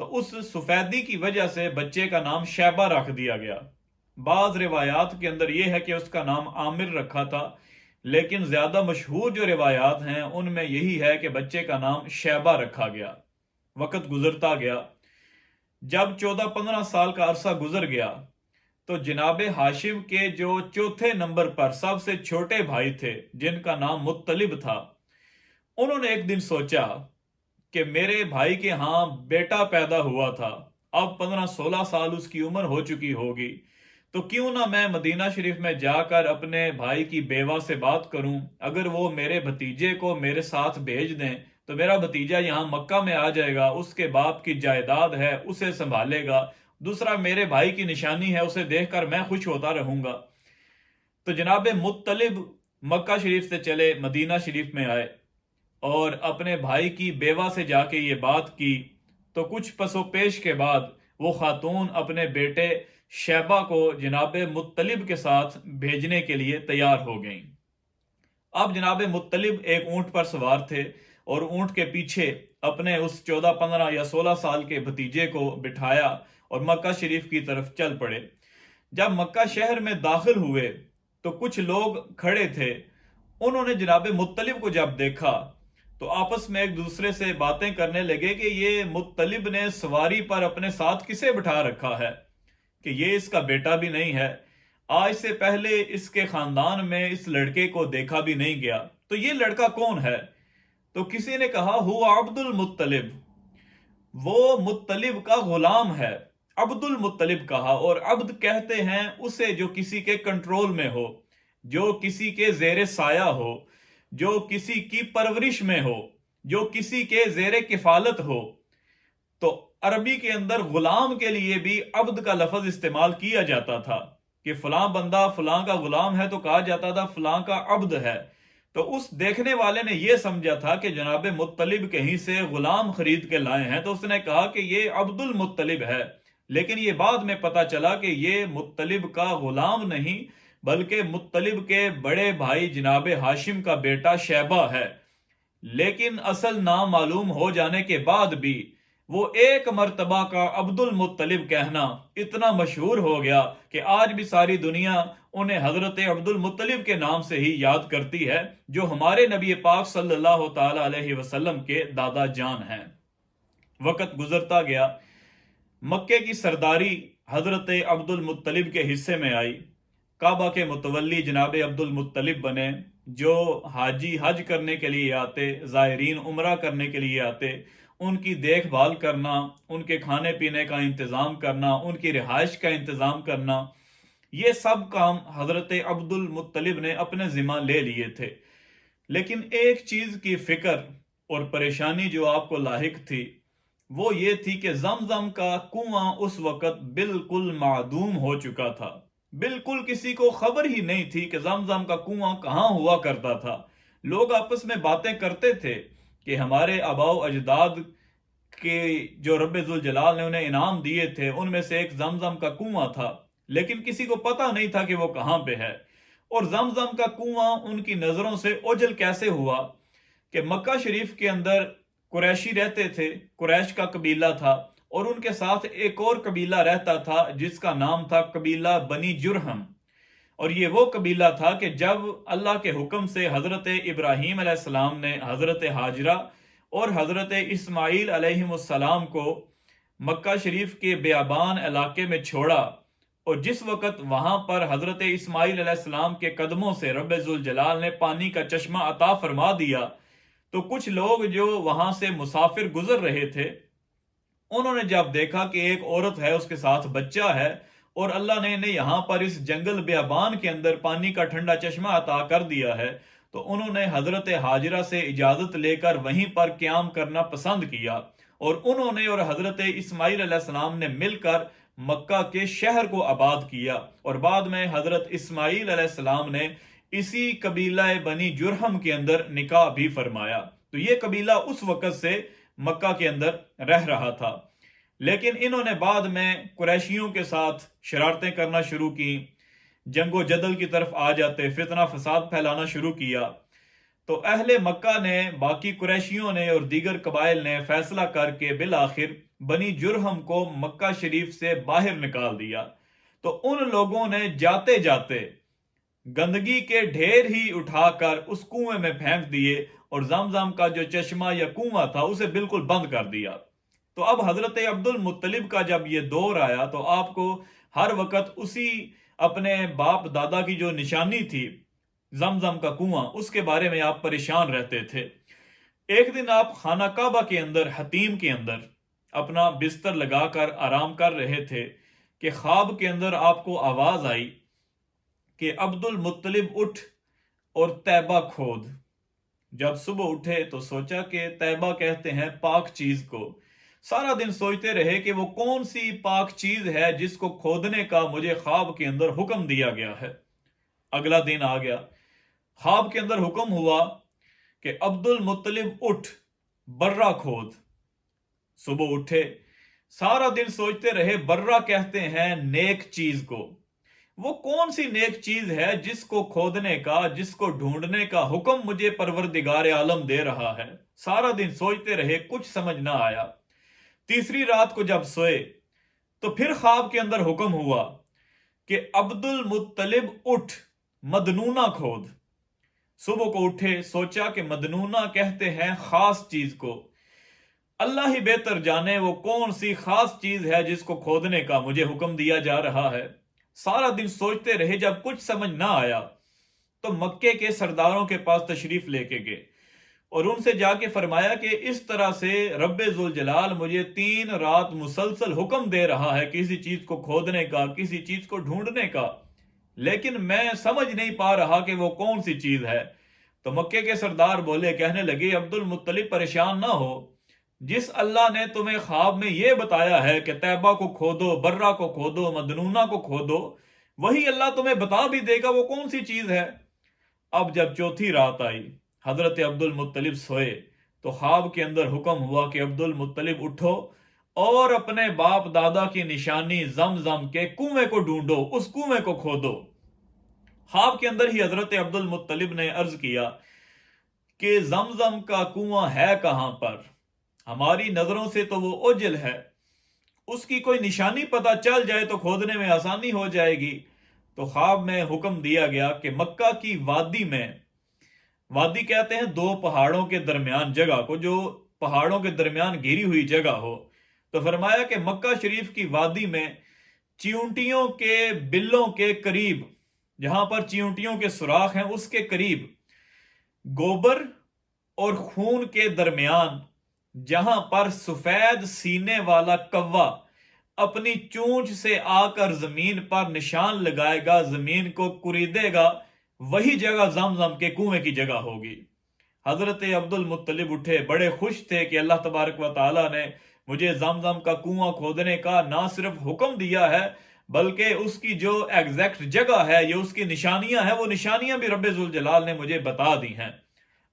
تو اس سفیدی کی وجہ سے بچے کا نام شیبہ رکھ دیا گیا۔ بعض روایات کے اندر یہ ہے کہ اس کا نام عامر رکھا تھا، لیکن زیادہ مشہور جو روایات ہیں ان میں یہی ہے کہ بچے کا نام شیبہ رکھا گیا۔ وقت گزرتا گیا، جب 14-15 سال کا عرصہ گزر گیا تو جناب ہاشم کے جو چوتھے نمبر پر سب سے چھوٹے بھائی تھے جن کا نام مطلب تھا، انہوں نے ایک دن سوچا کہ میرے بھائی کے ہاں بیٹا پیدا ہوا تھا، اب 15-16 سال اس کی عمر ہو چکی ہوگی، تو کیوں نہ میں مدینہ شریف میں جا کر اپنے بھائی کی بیوہ سے بات کروں، اگر وہ میرے بھتیجے کو میرے ساتھ بھیج دیں تو میرا بھتیجا یہاں مکہ میں آ جائے گا، اس کے باپ کی جائیداد ہے اسے سنبھالے گا، دوسرا میرے بھائی کی نشانی ہے، اسے دیکھ کر میں خوش ہوتا رہوں گا۔ تو جناب مطلب مکہ شریف سے چلے مدینہ شریف میں آئے اور اپنے بھائی کی بیوہ سے جا کے یہ بات کی، تو کچھ پس و پیش کے بعد وہ خاتون اپنے بیٹے شیبہ کو جناب مطلب کے ساتھ بھیجنے کے لیے تیار ہو گئیں۔ اب جناب مطلب ایک اونٹ پر سوار تھے اور اونٹ کے پیچھے اپنے اس 14-15 یا 16 سال کے بھتیجے کو بٹھایا اور مکہ شریف کی طرف چل پڑے۔ جب مکہ شہر میں داخل ہوئے تو کچھ لوگ کھڑے تھے، انہوں نے جناب مطلب کو جب دیکھا تو آپس میں ایک دوسرے سے باتیں کرنے لگے کہ یہ مطلب نے سواری پر اپنے ساتھ کسے بٹھا رکھا ہے، کہ یہ اس کا بیٹا بھی نہیں ہے، آج سے پہلے اس کے خاندان میں اس لڑکے کو دیکھا بھی نہیں گیا، تو یہ لڑکا کون ہے؟ تو کسی نے کہا ہوا عبد المطلب، وہ مطلب کا غلام ہے۔ عبد المطلب کہا، اور عبد کہتے ہیں اسے جو کسی کے کنٹرول میں ہو، جو کسی کے زیر سایہ ہو، جو کسی کی پرورش میں ہو، جو کسی کے زیر کفالت ہو۔ تو عربی کے اندر غلام کے لیے بھی عبد کا لفظ استعمال کیا جاتا تھا کہ فلاں بندہ فلاں کا غلام ہے تو کہا جاتا تھا فلاں کا عبد ہے۔ تو اس دیکھنے والے نے یہ سمجھا تھا کہ جناب مطلب کہیں سے غلام خرید کے لائے ہیں، تو اس نے کہا کہ یہ عبد المطلب ہے، لیکن یہ بعد میں پتا چلا کہ یہ مطلب کا غلام نہیں بلکہ مطلب کے بڑے بھائی جناب ہاشم کا بیٹا شیبہ ہے۔ لیکن اصل نام معلوم ہو جانے کے بعد بھی وہ ایک مرتبہ کا عبد المطلب کہنا اتنا مشہور ہو گیا کہ آج بھی ساری دنیا انہیں حضرت عبد المطلب کے نام سے ہی یاد کرتی ہے، جو ہمارے نبی پاک صلی اللہ تعالی علیہ وسلم کے دادا جان ہیں۔ وقت گزرتا گیا، مکے کی سرداری حضرت عبد المطلب کے حصے میں آئی، کعبہ کے متولی جناب عبد المطلب بنے، جو حاجی حج کرنے کے لیے آتے، زائرین عمرہ کرنے کے لیے آتے، ان کی دیکھ بھال کرنا، ان کے کھانے پینے کا انتظام کرنا، ان کی رہائش کا انتظام کرنا، یہ سب کام حضرت عبد المطلب نے اپنے ذمہ لے لیے تھے۔ لیکن ایک چیز کی فکر اور پریشانی جو آپ کو لاحق تھی وہ یہ تھی کہ زمزم کا کنواں اس وقت بالکل معدوم ہو چکا تھا، بالکل کسی کو خبر ہی نہیں تھی کہ زمزم کا کنواں کہاں ہوا کرتا تھا۔ لوگ آپس میں باتیں کرتے تھے کہ ہمارے آباء و اجداد کے جو رب ذوالجلال نے انہیں انعام دیے تھے ان میں سے ایک زمزم کا کنواں تھا، لیکن کسی کو پتہ نہیں تھا کہ وہ کہاں پہ ہے۔ اور زمزم کا کنواں ان کی نظروں سے اوجھل کیسے ہوا کہ مکہ شریف کے اندر قریشی رہتے تھے، قریش کا قبیلہ تھا، اور ان کے ساتھ ایک اور قبیلہ رہتا تھا جس کا نام تھا قبیلہ بنی جرہم۔ اور یہ وہ قبیلہ تھا کہ جب اللہ کے حکم سے حضرت ابراہیم علیہ السلام نے حضرت ہاجرہ اور حضرت اسماعیل علیہ السلام کو مکہ شریف کے بیابان علاقے میں چھوڑا، اور جس وقت وہاں پر حضرت اسماعیل علیہ السلام کے قدموں سے رب ذوالجلال نے پانی کا چشمہ عطا فرما دیا، تو کچھ لوگ جو وہاں سے مسافر گزر رہے تھے انہوں نے جب دیکھا کہ ایک عورت ہے، اس کے ساتھ بچہ ہے، اور اللہ نے انہیں یہاں پر اس جنگل بیابان کے اندر پانی کا ٹھنڈا چشمہ عطا کر دیا ہے، تو انہوں نے حضرت ہاجرہ سے اجازت لے کر وہیں پر قیام کرنا پسند کیا، اور انہوں نے اور حضرت اسماعیل علیہ السلام نے مل کر مکہ کے شہر کو آباد کیا، اور بعد میں حضرت اسماعیل علیہ السلام نے اسی قبیلہ بنی جرہم کے اندر نکاح بھی فرمایا۔ تو یہ قبیلہ اس وقت سے مکہ کے اندر رہ رہا تھا، لیکن انہوں نے بعد میں قریشیوں کے ساتھ شرارتیں کرنا شروع کی، جنگ و جدل کی طرف آ جاتے، فتنہ فساد پھیلانا شروع کیا۔ تو اہل مکہ نے، باقی قریشیوں نے اور دیگر قبائل نے فیصلہ کر کے بالآخر بنی جرہم کو مکہ شریف سے باہر نکال دیا۔ تو ان لوگوں نے جاتے جاتے گندگی کے ڈھیر ہی اٹھا کر اس کنویں میں پھینک دیے، اور زمزم کا جو چشمہ یا کنواں تھا اسے بالکل بند کر دیا۔ تو اب حضرت عبد المطلب کا جب یہ دور آیا تو آپ کو ہر وقت اسی اپنے باپ دادا کی جو نشانی تھی زمزم کا کنواں، اس کے بارے میں آپ پریشان رہتے تھے۔ ایک دن آپ خانہ کعبہ کے اندر، حتیم کے اندر اپنا بستر لگا کر آرام کر رہے تھے کہ خواب کے اندر آپ کو آواز آئی کہ عبد المطلب اٹھ اور طیبہ کھود۔ جب صبح اٹھے تو سوچا کہ طیبہ کہتے ہیں پاک چیز کو۔ سارا دن سوچتے رہے کہ وہ کون سی پاک چیز ہے جس کو کھودنے کا مجھے خواب کے اندر حکم دیا گیا ہے۔ اگلا دن آ گیا، خواب کے اندر حکم ہوا کہ عبد المطلب اٹھ، برہ کھود۔ صبح اٹھے، سارا دن سوچتے رہے، برہ کہتے ہیں نیک چیز کو۔ وہ کون سی نیک چیز ہے جس کو کھودنے کا، جس کو ڈھونڈنے کا حکم مجھے پروردگار عالم دے رہا ہے؟ سارا دن سوچتے رہے، کچھ سمجھ نہ آیا۔ تیسری رات کو جب سوئے تو پھر خواب کے اندر حکم ہوا کہ عبد المطلب اٹھ، مدنونہ کھود۔ صبح کو اٹھے، سوچا کہ مدنونہ کہتے ہیں خاص چیز کو۔ اللہ ہی بہتر جانے وہ کون سی خاص چیز ہے جس کو کھودنے کا مجھے حکم دیا جا رہا ہے۔ سارا دن سوچتے رہے، جب کچھ سمجھ نہ آیا تو مکے کے سرداروں کے پاس تشریف لے کے گئے اور ان سے جا کے فرمایا کہ اس طرح سے رب ذوالجلال مجھے 3 رات مسلسل حکم دے رہا ہے کسی چیز کو کھودنے کا، کسی چیز کو ڈھونڈنے کا، لیکن میں سمجھ نہیں پا رہا کہ وہ کون سی چیز ہے۔ تو مکے کے سردار بولے، کہنے لگے عبد المطلب پریشان نہ ہو، جس اللہ نے تمہیں خواب میں یہ بتایا ہے کہ طیبہ کو کھودو، برہ کو کھودو، مدنونہ کو کھودو، وہی اللہ تمہیں بتا بھی دے گا وہ کون سی چیز ہے۔ اب جب چوتھی رات آئی، حضرت عبد المطلب سوئے تو خواب کے اندر حکم ہوا کہ عبد المطلب اٹھو اور اپنے باپ دادا کی نشانی زمزم کے کنویں کو ڈھونڈو، اس کنویں کو کھودو۔ خواب کے اندر ہی حضرت عبد المطلب نے عرض کیا کہ زمزم کا کنواں ہے کہاں پر؟ ہماری نظروں سے تو وہ اوجل ہے، اس کی کوئی نشانی پتہ چل جائے تو کھودنے میں آسانی ہو جائے گی۔ تو خواب میں حکم دیا گیا کہ مکہ کی وادی میں، وادی کہتے ہیں 2 پہاڑوں کے درمیان جگہ کو، جو پہاڑوں کے درمیان گھری ہوئی جگہ ہو، تو فرمایا کہ مکہ شریف کی وادی میں چیونٹیوں کے بلوں کے قریب، جہاں پر چیونٹیوں کے سوراخ ہیں اس کے قریب، گوبر اور خون کے درمیان، جہاں پر سفید سینے والا کوا اپنی چونچ سے آ کر زمین پر نشان لگائے گا، زمین کو کریدے گا، وہی جگہ زمزم کے کنویں کی جگہ ہوگی۔ حضرت عبد المطلب اٹھے، بڑے خوش تھے کہ اللہ تبارک و تعالی نے مجھے زمزم کا کنواں کھودنے کا نہ صرف حکم دیا ہے بلکہ اس کی جو ایگزیکٹ جگہ ہے، یہ اس کی نشانیاں ہیں، وہ نشانیاں بھی رب ذوالجلال نے مجھے بتا دی ہیں۔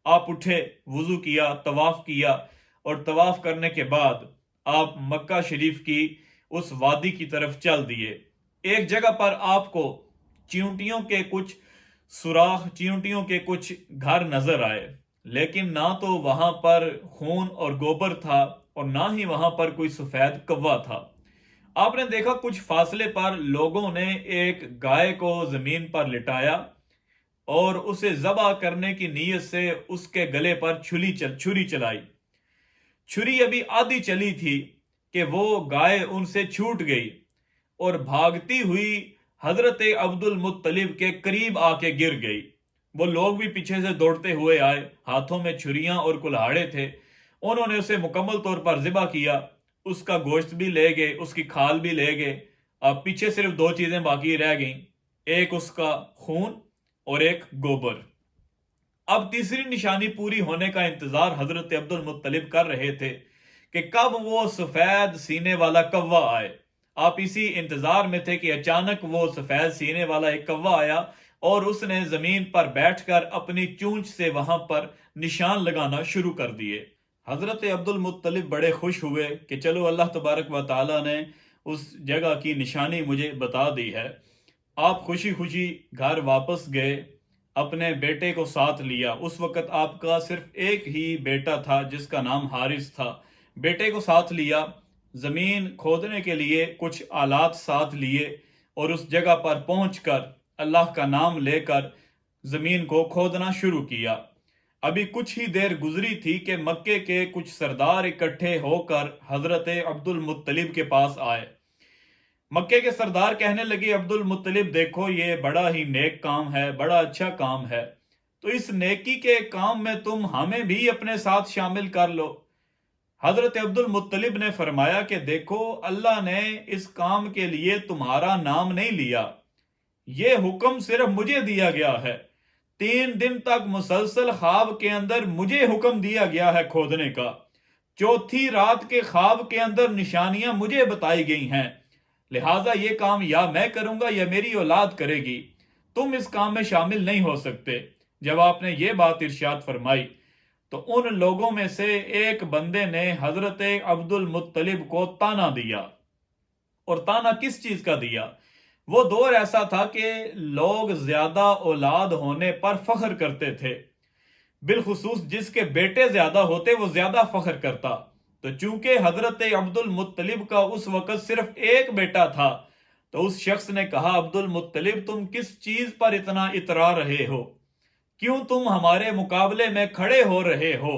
آپ اٹھے، وضو کیا، طواف کیا، اور طواف کرنے کے بعد آپ مکہ شریف کی اس وادی کی طرف چل دیے۔ ایک جگہ پر آپ کو چیونٹیوں کے کچھ سوراخ، چیونٹیوں کے کچھ گھر نظر آئے، لیکن نہ تو وہاں پر خون اور گوبر تھا اور نہ ہی وہاں پر کوئی سفید کوا تھا۔ آپ نے دیکھا کچھ فاصلے پر لوگوں نے ایک گائے کو زمین پر لٹایا اور اسے ذبح کرنے کی نیت سے اس کے گلے پر چھری چلائی۔ چھری ابھی آدھی چلی تھی کہ وہ گائے ان سے چھوٹ گئی اور بھاگتی ہوئی حضرت عبد المطلب کے قریب آ کے گر گئی۔ وہ لوگ بھی پیچھے سے دوڑتے ہوئے آئے، ہاتھوں میں چھریاں اور کلہاڑے تھے، انہوں نے اسے مکمل طور پر ذبح کیا، اس کا گوشت بھی لے گئے، اس کی کھال بھی لے گئے۔ اب پیچھے صرف 2 چیزیں باقی رہ گئیں، ایک اس کا خون اور ایک گوبر۔ اب تیسری نشانی پوری ہونے کا انتظار حضرت عبد المطلب کر رہے تھے کہ کب وہ سفید سینے والا کوا آئے۔ آپ اسی انتظار میں تھے کہ اچانک وہ سفید سینے والا ایک کوا آیا اور اس نے زمین پر بیٹھ کر اپنی چونچ سے وہاں پر نشان لگانا شروع کر دیے۔ حضرت عبد المطلب بڑے خوش ہوئے کہ چلو اللہ تبارک و تعالی نے اس جگہ کی نشانی مجھے بتا دی ہے۔ آپ خوشی خوشی گھر واپس گئے، اپنے بیٹے کو ساتھ لیا. اس وقت آپ کا صرف ایک ہی بیٹا تھا جس کا نام حارث تھا. بیٹے کو ساتھ لیا، زمین کھودنے کے لیے کچھ آلات ساتھ لیے اور اس جگہ پر پہنچ کر اللہ کا نام لے کر زمین کو کھودنا شروع کیا. ابھی کچھ ہی دیر گزری تھی کہ مکے کے کچھ سردار اکٹھے ہو کر حضرت عبد المطلب کے پاس آئے. مکے کے سردار کہنے لگے عبد المطلب دیکھو یہ بڑا ہی نیک کام ہے، بڑا اچھا کام ہے، تو اس نیکی کے کام میں تم ہمیں بھی اپنے ساتھ شامل کر لو. حضرت عبد المطلب نے فرمایا کہ دیکھو اللہ نے اس کام کے لیے تمہارا نام نہیں لیا، یہ حکم صرف مجھے دیا گیا ہے. 3 دن تک مسلسل خواب کے اندر مجھے حکم دیا گیا ہے کھودنے کا. چوتھی رات کے خواب کے اندر نشانیاں مجھے بتائی گئی ہیں، لہٰذا یہ کام یا میں کروں گا یا میری اولاد کرے گی، تم اس کام میں شامل نہیں ہو سکتے. جب آپ نے یہ بات ارشاد فرمائی تو ان لوگوں میں سے ایک بندے نے حضرت عبد المطلب کو تانا دیا. اور تانا کس چیز کا دیا؟ وہ دور ایسا تھا کہ لوگ زیادہ اولاد ہونے پر فخر کرتے تھے، بالخصوص جس کے بیٹے زیادہ ہوتے وہ زیادہ فخر کرتا. تو چونکہ حضرت عبد المطلب کا اس وقت صرف ایک بیٹا تھا تو اس شخص نے کہا عبد المطلب تم کس چیز پر اتنا اترا رہے ہو؟ کیوں تم ہمارے مقابلے میں کھڑے ہو رہے ہو؟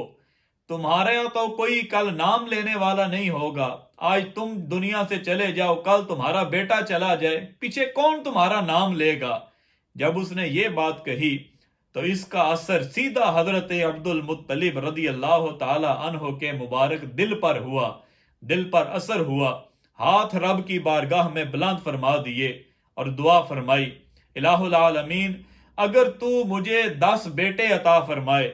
تمہارے تو کوئی کل نام لینے والا نہیں ہوگا. آج تم دنیا سے چلے جاؤ، کل تمہارا بیٹا چلا جائے، پیچھے کون تمہارا نام لے گا؟ جب اس نے یہ بات کہی تو اس کا اثر سیدھا حضرت عبد المطلب رضی اللہ تعالی عنہ کے مبارک دل پر ہوا، دل پر اثر ہوا. ہاتھ رب کی بارگاہ میں بلند فرما دیے اور دعا فرمائی، الہ العالمین اگر تو مجھے 10 بیٹے عطا فرمائے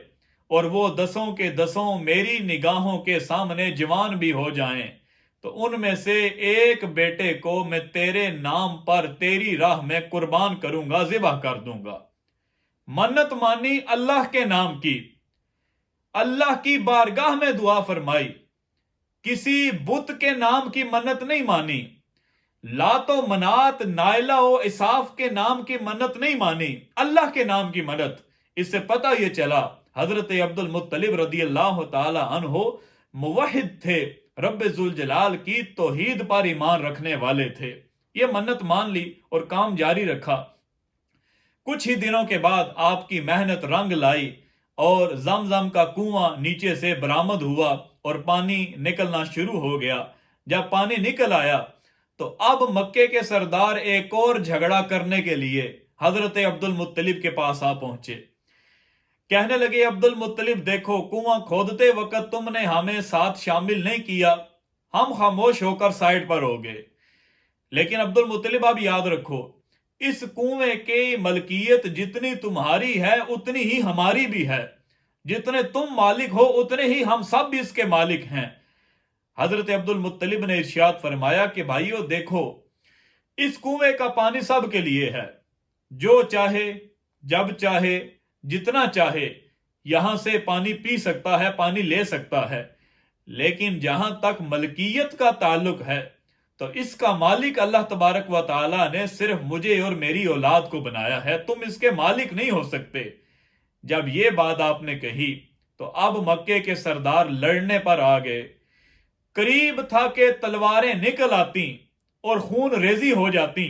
اور وہ 10 کے 10 میری نگاہوں کے سامنے جوان بھی ہو جائیں تو ان میں سے ایک بیٹے کو میں تیرے نام پر تیری راہ میں قربان کروں گا، ذبح کر دوں گا. منت مانی اللہ کے نام کی، اللہ کی بارگاہ میں دعا فرمائی، کسی بت کے نام کی منت نہیں مانی، لات و منات نائلہ و اساف کے نام کی منت نہیں مانی، اللہ کے نام کی منت. اس سے پتہ یہ چلا حضرت عبد المطلب رضی اللہ تعالی عنہ موحد تھے، رب ذوالجلال کی توحید پر ایمان رکھنے والے تھے. یہ منت مان لی اور کام جاری رکھا. کچھ ہی دنوں کے بعد آپ کی محنت رنگ لائی اور زمزم کا کنواں نیچے سے برآمد ہوا اور پانی نکلنا شروع ہو گیا. جب پانی نکل آیا تو اب مکے کے سردار ایک اور جھگڑا کرنے کے لیے حضرت عبد المطلب کے پاس آ پہنچے. کہنے لگے عبد المطلب دیکھو کنواں کھودتے وقت تم نے ہمیں ساتھ شامل نہیں کیا، ہم خاموش ہو کر سائڈ پر ہو گئے. لیکن عبد المطلب اب یاد رکھو اس کنویں کی ملکیت جتنی تمہاری ہے اتنی ہی ہماری بھی ہے، جتنے تم مالک ہو اتنے ہی ہم سب بھی اس کے مالک ہیں. حضرت عبد المطلب نے ارشاد فرمایا کہ بھائیو دیکھو اس کنویں کا پانی سب کے لیے ہے، جو چاہے جب چاہے جتنا چاہے یہاں سے پانی پی سکتا ہے، پانی لے سکتا ہے. لیکن جہاں تک ملکیت کا تعلق ہے تو اس کا مالک اللہ تبارک و تعالی نے صرف مجھے اور میری اولاد کو بنایا ہے، تم اس کے مالک نہیں ہو سکتے. جب یہ بات آپ نے کہی تو اب مکے کے سردار لڑنے پر آ گئے. قریب تھا کہ تلواریں نکل آتی اور خون ریزی ہو جاتی.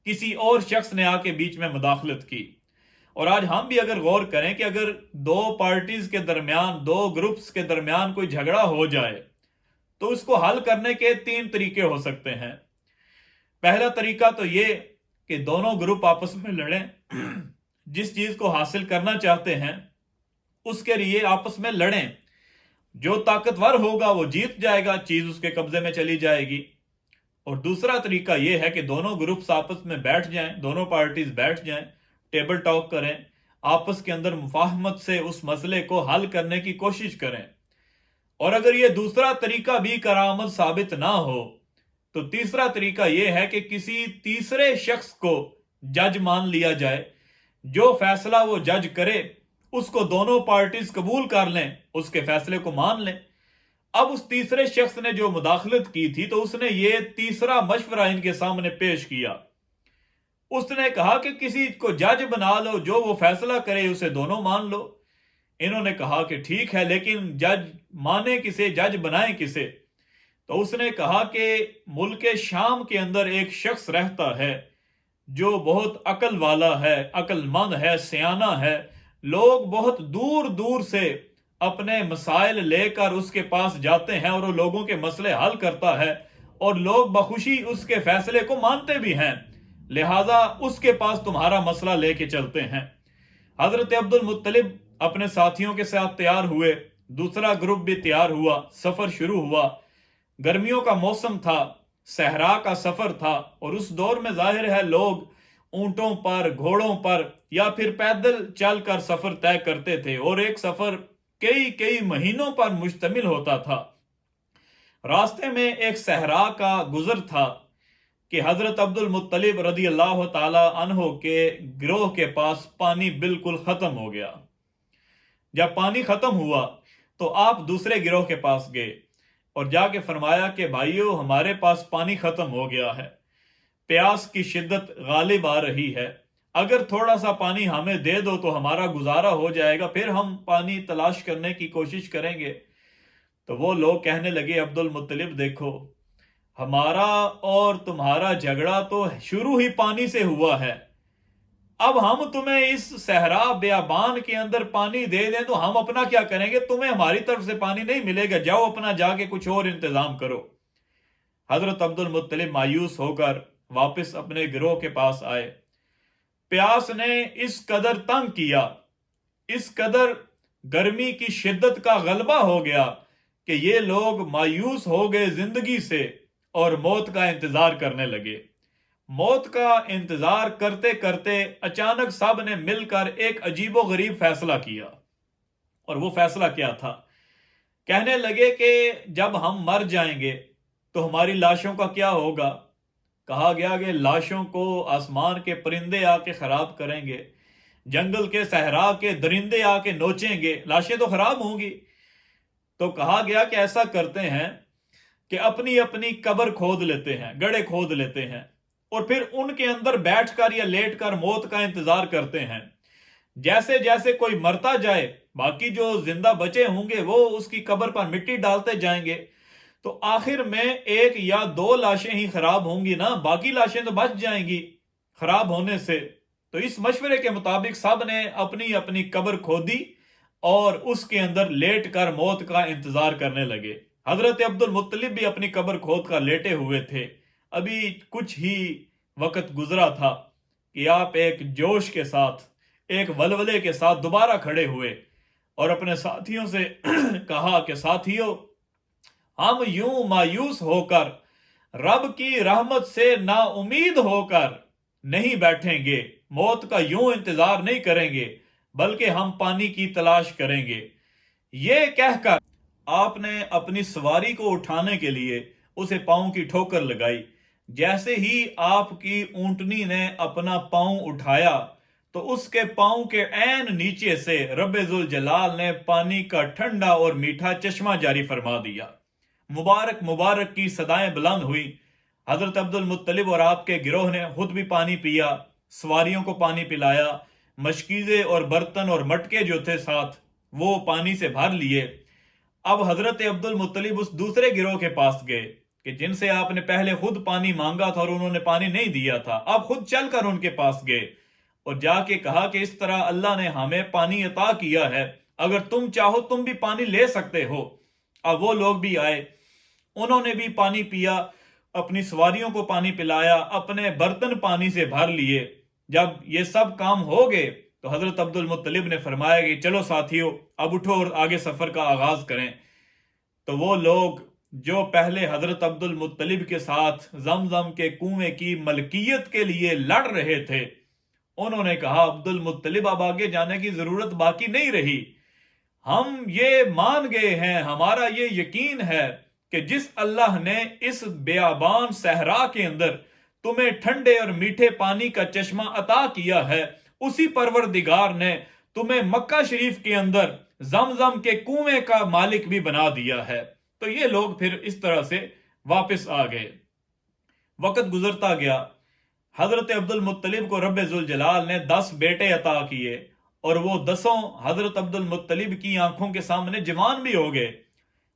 کسی اور شخص نے آ کے بیچ میں مداخلت کی. اور آج ہم بھی اگر غور کریں کہ اگر 2 پارٹیز کے درمیان، 2 گروپس کے درمیان کوئی جھگڑا ہو جائے تو اس کو حل کرنے کے 3 طریقے ہو سکتے ہیں. پہلا طریقہ تو یہ کہ دونوں گروپ آپس میں لڑیں، جس چیز کو حاصل کرنا چاہتے ہیں اس کے لیے آپس میں لڑیں، جو طاقتور ہوگا وہ جیت جائے گا، چیز اس کے قبضے میں چلی جائے گی. اور دوسرا طریقہ یہ ہے کہ دونوں گروپس آپس میں بیٹھ جائیں، دونوں پارٹیز بیٹھ جائیں، ٹیبل ٹاک کریں، آپس کے اندر مفاہمت سے اس مسئلے کو حل کرنے کی کوشش کریں. اور اگر یہ دوسرا طریقہ بھی کارآمد ثابت نہ ہو تو تیسرا طریقہ یہ ہے کہ کسی تیسرے شخص کو جج مان لیا جائے، جو فیصلہ وہ جج کرے اس کو دونوں پارٹیز قبول کر لیں، اس کے فیصلے کو مان لیں. اب اس تیسرے شخص نے جو مداخلت کی تھی تو اس نے یہ تیسرا مشورہ ان کے سامنے پیش کیا. اس نے کہا کہ کسی کو جج بنا لو، جو وہ فیصلہ کرے اسے دونوں مان لو۔ انہوں نے کہا کہ ٹھیک ہے، لیکن جج مانے کسے، جج بنائیں کسے؟ تو اس نے کہا کہ ملک شام کے اندر ایک شخص رہتا ہے جو بہت عقل والا ہے، عقل مند ہے، سیانہ ہے، لوگ بہت دور دور سے اپنے مسائل لے کر اس کے پاس جاتے ہیں اور وہ لوگوں کے مسئلے حل کرتا ہے، اور لوگ بخوشی اس کے فیصلے کو مانتے بھی ہیں، لہذا اس کے پاس تمہارا مسئلہ لے کے چلتے ہیں۔ حضرت عبد المطلب اپنے ساتھیوں کے ساتھ تیار ہوئے، دوسرا گروپ بھی تیار ہوا، سفر شروع ہوا۔ گرمیوں کا موسم تھا، صحرا کا سفر تھا، اور اس دور میں ظاہر ہے لوگ اونٹوں پر، گھوڑوں پر یا پھر پیدل چل کر سفر طے کرتے تھے، اور ایک سفر کئی مہینوں پر مشتمل ہوتا تھا۔ راستے میں ایک صحرا کا گزر تھا کہ حضرت عبد المطلب رضی اللہ تعالی عنہ کے گروہ کے پاس پانی بالکل ختم ہو گیا۔ جب پانی ختم ہوا تو آپ دوسرے گروہ کے پاس گئے اور جا کے فرمایا کہ بھائیو، ہمارے پاس پانی ختم ہو گیا ہے، پیاس کی شدت غالب آ رہی ہے، اگر تھوڑا سا پانی ہمیں دے دو تو ہمارا گزارا ہو جائے گا، پھر ہم پانی تلاش کرنے کی کوشش کریں گے۔ تو وہ لوگ کہنے لگے عبد المطلب دیکھو، ہمارا اور تمہارا جھگڑا تو شروع ہی پانی سے ہوا ہے، اب ہم تمہیں اس صحرا بیابان کے اندر پانی دے دیں تو ہم اپنا کیا کریں گے؟ تمہیں ہماری طرف سے پانی نہیں ملے گا، جاؤ اپنا جا کے کچھ اور انتظام کرو۔ حضرت عبد المطلب مایوس ہو کر واپس اپنے گروہ کے پاس آئے۔ پیاس نے اس قدر تنگ کیا، اس قدر گرمی کی شدت کا غلبہ ہو گیا کہ یہ لوگ مایوس ہو گئے زندگی سے اور موت کا انتظار کرنے لگے۔ موت کا انتظار کرتے کرتے اچانک سب نے مل کر ایک عجیب و غریب فیصلہ کیا، اور وہ فیصلہ کیا تھا؟ کہنے لگے کہ جب ہم مر جائیں گے تو ہماری لاشوں کا کیا ہوگا؟ کہا گیا کہ لاشوں کو آسمان کے پرندے آ کے خراب کریں گے، جنگل کے صحرا کے درندے آ کے نوچیں گے، لاشیں تو خراب ہوں گی۔ تو کہا گیا کہ ایسا کرتے ہیں کہ اپنی اپنی قبر کھود لیتے ہیں، گڑھے کھود لیتے ہیں، اور پھر ان کے اندر بیٹھ کر یا لیٹ کر موت کا انتظار کرتے ہیں۔ جیسے جیسے کوئی مرتا جائے، باقی جو زندہ بچے ہوں گے وہ اس کی قبر پر مٹی ڈالتے جائیں گے، تو آخر میں ایک یا دو لاشیں ہی خراب ہوں گی نا، باقی لاشیں تو بچ جائیں گی خراب ہونے سے۔ تو اس مشورے کے مطابق سب نے اپنی اپنی قبر کھودی اور اس کے اندر لیٹ کر موت کا انتظار کرنے لگے۔ حضرت عبد المطلب بھی اپنی قبر کھود کر لیٹے ہوئے تھے۔ ابھی کچھ ہی وقت گزرا تھا کہ آپ ایک جوش کے ساتھ، ایک ولولے کے ساتھ دوبارہ کھڑے ہوئے اور اپنے ساتھیوں سے کہا کہ ساتھیوں، ہم یوں مایوس ہو کر، رب کی رحمت سے نا امید ہو کر نہیں بیٹھیں گے، موت کا یوں انتظار نہیں کریں گے، بلکہ ہم پانی کی تلاش کریں گے۔ یہ کہہ کر آپ نے اپنی سواری کو اٹھانے کے لیے اسے پاؤں کی ٹھوکر لگائی۔ جیسے ہی آپ کی اونٹنی نے اپنا پاؤں اٹھایا تو اس کے پاؤں کے عین نیچے سے رب ذوالجلال نے پانی کا ٹھنڈا اور میٹھا چشمہ جاری فرما دیا۔ مبارک مبارک کی صدائیں بلند ہوئی۔ حضرت عبد المطلب اور آپ کے گروہ نے خود بھی پانی پیا، سواریوں کو پانی پلایا، مشکیزے اور برتن اور مٹکے جو تھے ساتھ وہ پانی سے بھر لیے۔ اب حضرت عبد المطلب اس دوسرے گروہ کے پاس گئے کہ جن سے آپ نے پہلے خود پانی مانگا تھا اور انہوں نے پانی نہیں دیا تھا، اب خود چل کر ان کے پاس گئے اور جا کے کہا کہ اس طرح اللہ نے ہمیں پانی عطا کیا ہے، اگر تم چاہو تم بھی پانی لے سکتے ہو۔ اب وہ لوگ بھی آئے، انہوں نے بھی پانی پیا، اپنی سواریوں کو پانی پلایا، اپنے برتن پانی سے بھر لیے۔ جب یہ سب کام ہو گئے تو حضرت عبد المطلب نے فرمایا کہ چلو ساتھیو، اب اٹھو اور آگے سفر کا آغاز کریں۔ تو وہ لوگ جو پہلے حضرت عبد المطلب کے ساتھ زمزم کے کنویں کی ملکیت کے لیے لڑ رہے تھے، انہوں نے کہا عبد المطلب اب آگے جانے کی ضرورت باقی نہیں رہی، ہم یہ مان گئے ہیں، ہمارا یہ یقین ہے کہ جس اللہ نے اس بیابان صحرا کے اندر تمہیں ٹھنڈے اور میٹھے پانی کا چشمہ عطا کیا ہے، اسی پروردگار نے تمہیں مکہ شریف کے اندر زمزم کے کنویں کا مالک بھی بنا دیا ہے۔ تو یہ لوگ پھر اس طرح سے واپس آ گئے۔ وقت گزرتا گیا، حضرت عبد المطلب کو رب ذوالجلال نے 10 بیٹے عطا کیے اور وہ 10 حضرت عبد المطلب کی آنکھوں کے سامنے جوان بھی ہو گئے،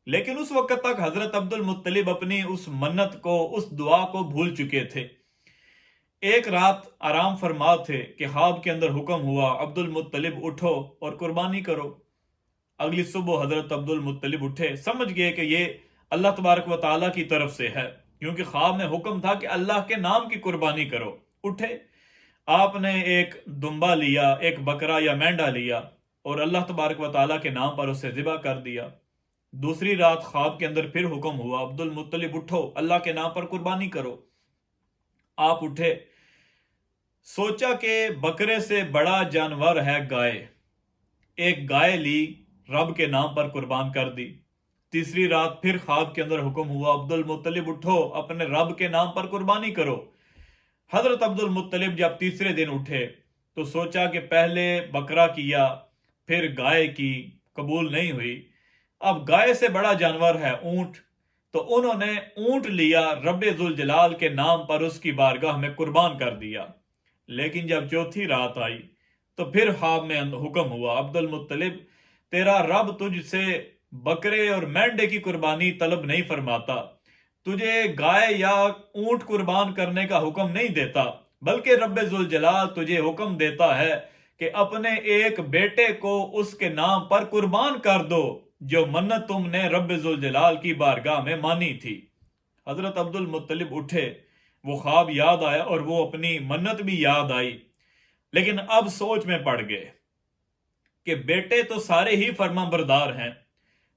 لیکن اس وقت تک حضرت عبد المطلب اپنی اس منت کو، اس دعا کو بھول چکے تھے۔ ایک رات آرام فرما تھے کہ خواب کے اندر حکم ہوا عبد المطلب اٹھو اور قربانی کرو۔ اگلی صبح حضرت عبد المطلب اٹھے، سمجھ گئے کہ یہ اللہ تبارک و تعالیٰ کی طرف سے ہے، کیونکہ خواب میں حکم تھا کہ اللہ کے نام کی قربانی کرو۔ اٹھے، آپ نے ایک دمبا لیا، ایک بکرا یا مینڈا لیا اور اللہ تبارک و تعالیٰ کے نام پر اسے ذبح کر دیا۔ دوسری رات خواب کے اندر پھر حکم ہوا عبد المطلب اٹھو، اللہ کے نام پر قربانی کرو۔ آپ اٹھے، سوچا کہ بکرے سے بڑا جانور ہے گائے، ایک گائے لی، رب کے نام پر قربان کر دی۔ تیسری رات پھر خواب کے اندر حکم ہوا عبد المطلب اٹھو، اپنے رب کے نام پر قربانی کرو۔ حضرت عبد المطلب جب تیسرے دن اٹھے تو سوچا کہ پہلے بکرا کیا، پھر گائے کی، قبول نہیں ہوئی، اب گائے سے بڑا جانور ہے اونٹ، تو انہوں نے اونٹ لیا، رب ذوالجلال کے نام پر اس کی بارگاہ میں قربان کر دیا۔ لیکن جب چوتھی رات آئی تو پھر خواب میں حکم ہوا عبد المطلب تیرا رب تجھ سے بکرے اور مینڈے کی قربانی طلب نہیں فرماتا، تجھے گائے یا اونٹ قربان کرنے کا حکم نہیں دیتا، بلکہ رب ذوالجلال تجھے حکم دیتا ہے کہ اپنے ایک بیٹے کو اس کے نام پر قربان کر دو جو منت تم نے رب ذوالجلال کی بارگاہ میں مانی تھی۔ حضرت عبد المطلب اٹھے، وہ خواب یاد آیا اور وہ اپنی منت بھی یاد آئی، لیکن اب سوچ میں پڑ گئے کہ بیٹے تو سارے ہی فرما بردار ہیں،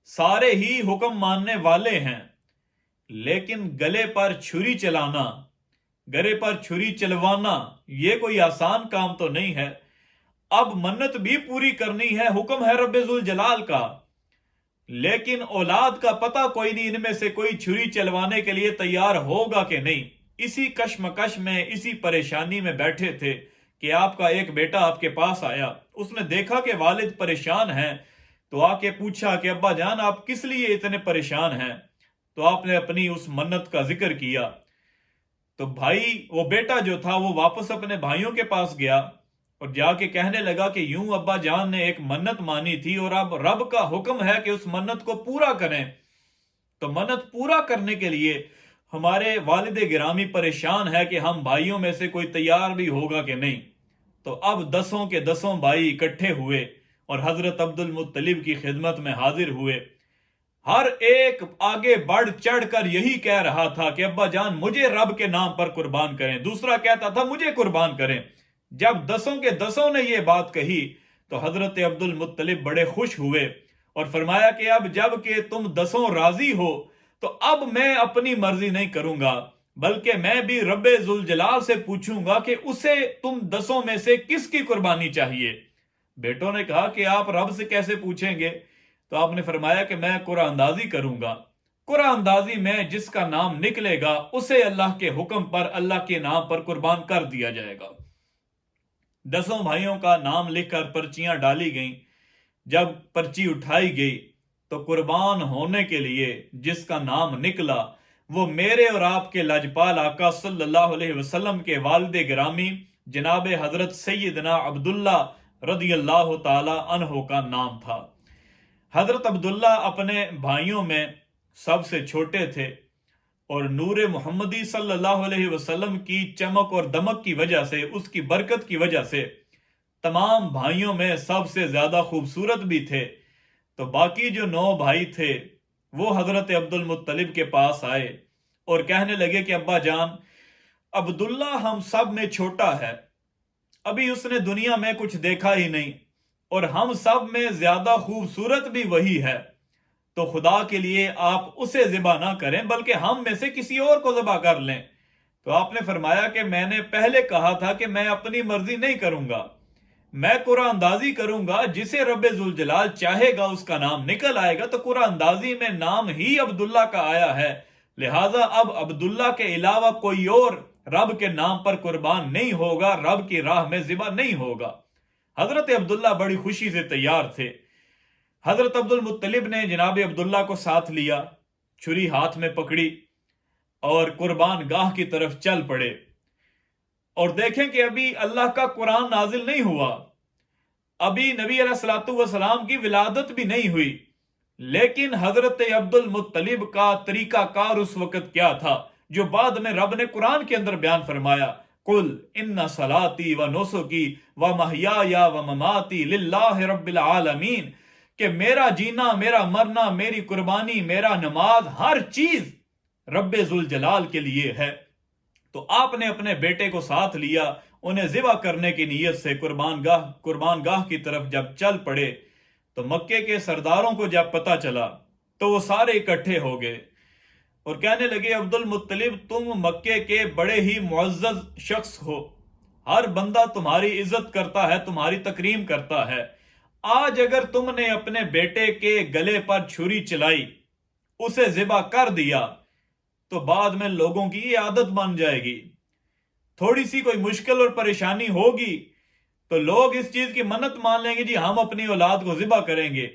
سارے ہی حکم ماننے والے ہیں، لیکن گلے پر چھری چلانا، گلے پر چھری چلوانا یہ کوئی آسان کام تو نہیں ہے۔ اب منت بھی پوری کرنی ہے، حکم ہے رب ذوالجلال کا، لیکن اولاد کا پتہ کوئی نہیں، ان میں سے کوئی چھری چلوانے کے لیے تیار ہوگا کہ نہیں۔ اسی کشمکش میں، اسی پریشانی میں بیٹھے تھے کہ آپ کا ایک بیٹا آپ کے پاس آیا، اس نے دیکھا کہ والد پریشان ہیں تو آ کے پوچھا کہ ابا جان آپ کس لیے اتنے پریشان ہیں؟ تو آپ نے اپنی اس منت کا ذکر کیا۔ تو بھائی، وہ بیٹا جو تھا وہ واپس اپنے بھائیوں کے پاس گیا اور جا کے کہنے لگا کہ یوں ابا جان نے ایک منت مانی تھی اور اب رب کا حکم ہے کہ اس منت کو پورا کریں۔ تو منت پورا کرنے کے لیے ہمارے والد گرامی پریشان ہے کہ ہم بھائیوں میں سے کوئی تیار بھی ہوگا کہ نہیں۔ تو اب 10 کے 10 بھائی اکٹھے ہوئے اور حضرت عبد المطلب کی خدمت میں حاضر ہوئے۔ ہر ایک آگے بڑھ چڑھ کر یہی کہہ رہا تھا کہ ابا جان مجھے رب کے نام پر قربان کریں، دوسرا کہتا تھا مجھے قربان کریں۔ جب 10 کے 10 نے یہ بات کہی تو حضرت عبد المطلب بڑے خوش ہوئے اور فرمایا کہ اب جب کہ تم 10 راضی ہو تو اب میں اپنی مرضی نہیں کروں گا، بلکہ میں بھی رب ذوالجلال سے پوچھوں گا کہ اسے تم 10 میں سے کس کی قربانی چاہیے۔ بیٹوں نے کہا کہ آپ رب سے کیسے پوچھیں گے؟ تو آپ نے فرمایا کہ میں قرعہ اندازی کروں گا، قرعہ اندازی میں جس کا نام نکلے گا اسے اللہ کے حکم پر، اللہ کے نام پر قربان کر دیا جائے گا۔ 10 بھائیوں کا نام لکھ کر پرچیاں ڈالی گئیں۔ جب پرچی اٹھائی گئی تو قربان ہونے کے لیے جس کا نام نکلا وہ میرے اور آپ کے لاجپال آقا صلی اللہ علیہ وسلم کے والد گرامی جناب حضرت سیدنا عبداللہ رضی اللہ تعالی عنہ کا نام تھا۔ حضرت عبداللہ اپنے بھائیوں میں سب سے چھوٹے تھے اور نور محمدی صلی اللہ علیہ وسلم کی چمک اور دمک کی وجہ سے، اس کی برکت کی وجہ سے تمام بھائیوں میں سب سے زیادہ خوبصورت بھی تھے۔ تو باقی جو 9 بھائی تھے وہ حضرت عبد المطلب کے پاس آئے اور کہنے لگے کہ ابا جان عبداللہ ہم سب میں چھوٹا ہے، ابھی اس نے دنیا میں کچھ دیکھا ہی نہیں، اور ہم سب میں زیادہ خوبصورت بھی وہی ہے، تو خدا کے لیے آپ اسے ذبح نہ کریں بلکہ ہم میں سے کسی اور کو ذبح کر لیں۔ تو آپ نے فرمایا کہ میں نے پہلے کہا تھا کہ میں اپنی مرضی نہیں کروں گا، میں قرعہ اندازی کروں گا، جسے رب ذوالجلال چاہے گا اس کا نام نکل آئے گا۔ تو قرعہ اندازی میں نام ہی عبداللہ کا آیا ہے، لہٰذا اب عبداللہ کے علاوہ کوئی اور رب کے نام پر قربان نہیں ہوگا، رب کی راہ میں ذبح نہیں ہوگا۔ حضرت عبداللہ بڑی خوشی سے تیار تھے۔ حضرت عبد المطلب نے جناب عبداللہ کو ساتھ لیا، چھری ہاتھ میں پکڑی اور قربان گاہ کی طرف چل پڑے۔ اور دیکھیں کہ ابھی اللہ کا قرآن نازل نہیں ہوا، ابھی نبی علیہ الصلوۃ والسلام کی ولادت بھی نہیں ہوئی، لیکن حضرت عبد المطلب کا طریقہ کار اس وقت کیا تھا جو بعد میں رب نے قرآن کے اندر بیان فرمایا، قل ان صلاتی و نسکی و محیای و مماتی للہ رب العالمین، کہ میرا جینا، میرا مرنا، میری قربانی، میرا نماز، ہر چیز رب ذوالجلال کے لیے ہے۔ تو آپ نے اپنے بیٹے کو ساتھ لیا، انہیں ذبح کرنے کی نیت سے قربان گاہ کی طرف جب چل پڑے تو مکے کے سرداروں کو جب پتہ چلا تو وہ سارے اکٹھے ہو گئے اور کہنے لگے، عبد المطلب تم مکے کے بڑے ہی معزز شخص ہو، ہر بندہ تمہاری عزت کرتا ہے، تمہاری تکریم کرتا ہے، آج اگر تم نے اپنے بیٹے کے گلے پر چھری چلائی، اسے ذبح کر دیا، تو بعد میں لوگوں کی یہ عادت بن جائے گی، تھوڑی سی کوئی مشکل اور پریشانی ہوگی تو لوگ اس چیز کی منت مان لیں گے، جی ہم اپنی اولاد کو ذبح کریں گے،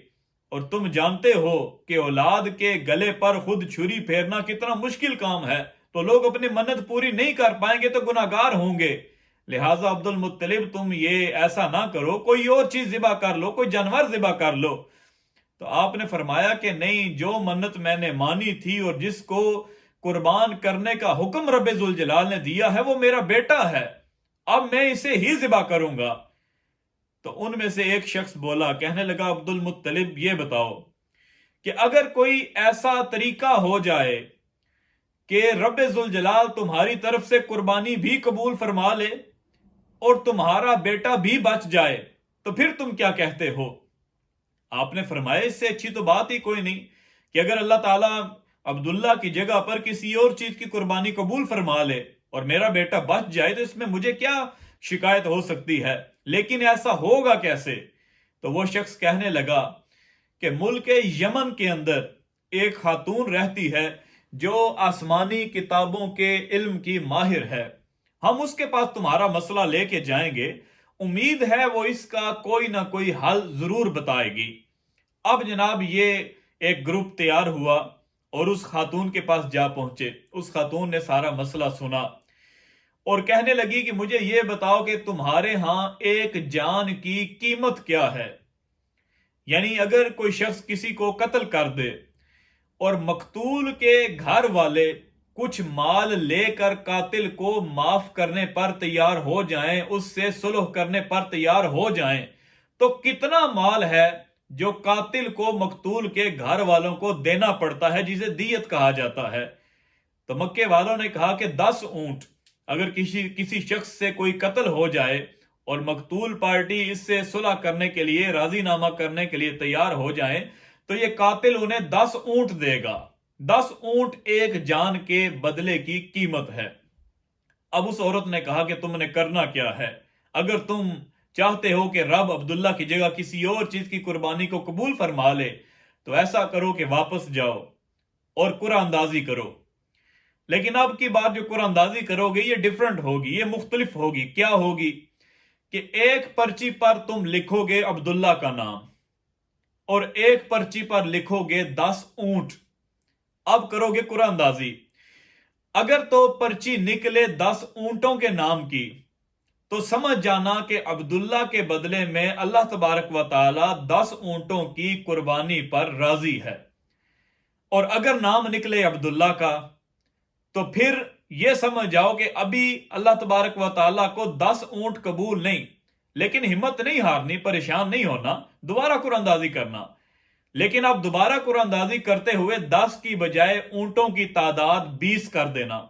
اور تم جانتے ہو کہ اولاد کے گلے پر خود چھری پھیرنا کتنا مشکل کام ہے، تو لوگ اپنی منت پوری نہیں کر پائیں گے تو گناہگار ہوں گے، لہٰذا عبد المطلب تم یہ ایسا نہ کرو، کوئی اور چیز ذبح کر لو، کوئی جانور ذبح کر لو۔ تو آپ نے فرمایا کہ نہیں، جو منت میں نے مانی تھی اور جس کو قربان کرنے کا حکم رب ذوالجلال نے دیا ہے وہ میرا بیٹا ہے، اب میں اسے ہی ذبح کروں گا۔ تو ان میں سے ایک شخص بولا، کہنے لگا، عبد المطلب یہ بتاؤ کہ اگر کوئی ایسا طریقہ ہو جائے کہ رب ذوالجلال تمہاری طرف سے قربانی بھی قبول فرما لے اور تمہارا بیٹا بھی بچ جائے تو پھر تم کیا کہتے ہو؟ آپ نے فرمایا، اس سے اچھی تو بات ہی کوئی نہیں کہ اگر اللہ تعالیٰ عبداللہ کی جگہ پر کسی اور چیز کی قربانی قبول فرما لے اور میرا بیٹا بچ جائے تو اس میں مجھے کیا شکایت ہو سکتی ہے، لیکن ایسا ہوگا کیسے؟ تو وہ شخص کہنے لگا کہ ملک یمن کے اندر ایک خاتون رہتی ہے جو آسمانی کتابوں کے علم کی ماہر ہے، ہم اس کے پاس تمہارا مسئلہ لے کے جائیں گے، امید ہے وہ اس کا کوئی نہ کوئی حل ضرور بتائے گی۔ اب جناب یہ ایک گروپ تیار ہوا اور اس خاتون کے پاس جا پہنچے، اس خاتون نے سارا مسئلہ سنا اور کہنے لگی کہ مجھے یہ بتاؤ کہ تمہارے ہاں ایک جان کی قیمت کیا ہے، یعنی اگر کوئی شخص کسی کو قتل کر دے اور مقتول کے گھر والے کچھ مال لے کر قاتل کو معاف کرنے پر تیار ہو جائیں، اس سے صلح کرنے پر تیار ہو جائیں، تو کتنا مال ہے جو قاتل کو مقتول کے گھر والوں کو دینا پڑتا ہے، جسے دیت کہا جاتا ہے؟ تو مکے والوں نے کہا کہ 10 اونٹ، اگر کسی شخص سے کوئی قتل ہو جائے اور مقتول پارٹی اس سے صلح کرنے کے لیے، راضی نامہ کرنے کے لیے تیار ہو جائیں تو یہ قاتل انہیں 10 اونٹ دے گا۔ 10 اونٹ ایک جان کے بدلے کی قیمت ہے۔ اب اس عورت نے کہا کہ تم نے کرنا کیا ہے؟ اگر تم چاہتے ہو کہ رب عبداللہ کی جگہ کسی اور چیز کی قربانی کو قبول فرما لے تو ایسا کرو کہ واپس جاؤ اور قرآن اندازی کرو، لیکن اب کی بات جو قرآن اندازی کرو گے یہ ڈیفرنٹ ہوگی، یہ مختلف ہوگی۔ کیا ہوگی؟ کہ ایک پرچی پر تم لکھو گے عبداللہ کا نام اور ایک پرچی پر لکھو گے 10 اونٹ۔ اب کرو گے قرآن اندازی، اگر تو پرچی نکلے 10 اونٹوں کے نام کی تو سمجھ جانا کہ عبداللہ کے بدلے میں اللہ تبارک و تعالی 10 اونٹوں کی قربانی پر راضی ہے، اور اگر نام نکلے عبداللہ کا تو پھر یہ سمجھ جاؤ کہ ابھی اللہ تبارک و تعالیٰ کو 10 اونٹ قبول نہیں، لیکن ہمت نہیں ہارنی، پریشان نہیں ہونا، دوبارہ قرآن اندازی کرنا۔ لیکن اب دوبارہ قرآن اندازی کرتے ہوئے 10 کی بجائے اونٹوں کی تعداد 20 کر دینا،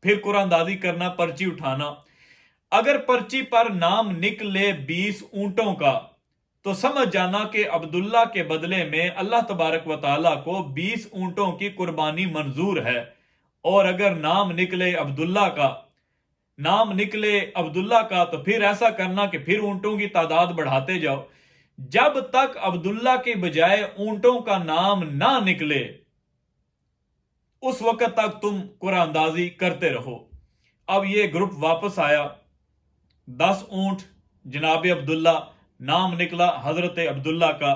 پھر قرآن اندازی کرنا، پرچی اٹھانا۔ اگر پرچی پر نام نکلے 20 اونٹوں کا تو سمجھ جانا کہ عبداللہ کے بدلے میں اللہ تبارک و تعالیٰ کو 20 اونٹوں کی قربانی منظور ہے، اور اگر نام نکلے عبداللہ کا تو پھر ایسا کرنا کہ پھر اونٹوں کی تعداد بڑھاتے جاؤ، جب تک عبداللہ کے بجائے اونٹوں کا نام نہ نکلے اس وقت تک تم قرآن اندازی کرتے رہو۔ اب یہ گروپ واپس آیا، 10 اونٹ جناب عبداللہ، نام نکلا حضرت عبداللہ کا،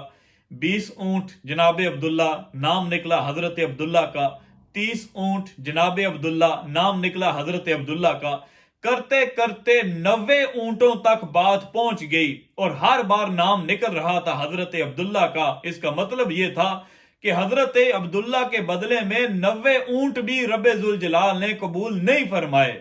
20 اونٹ جناب عبداللہ، نام نکلا حضرت عبداللہ کا، 30 اونٹ جناب عبداللہ، نام نکلا حضرت عبداللہ کا، کرتے کرتے 90 اونٹوں تک بات پہنچ گئی اور ہر بار نام نکل رہا تھا حضرت عبداللہ کا۔ اس کا مطلب یہ تھا کہ حضرت عبداللہ کے بدلے میں 90 اونٹ بھی رب ذوالجلال نے قبول نہیں فرمائے۔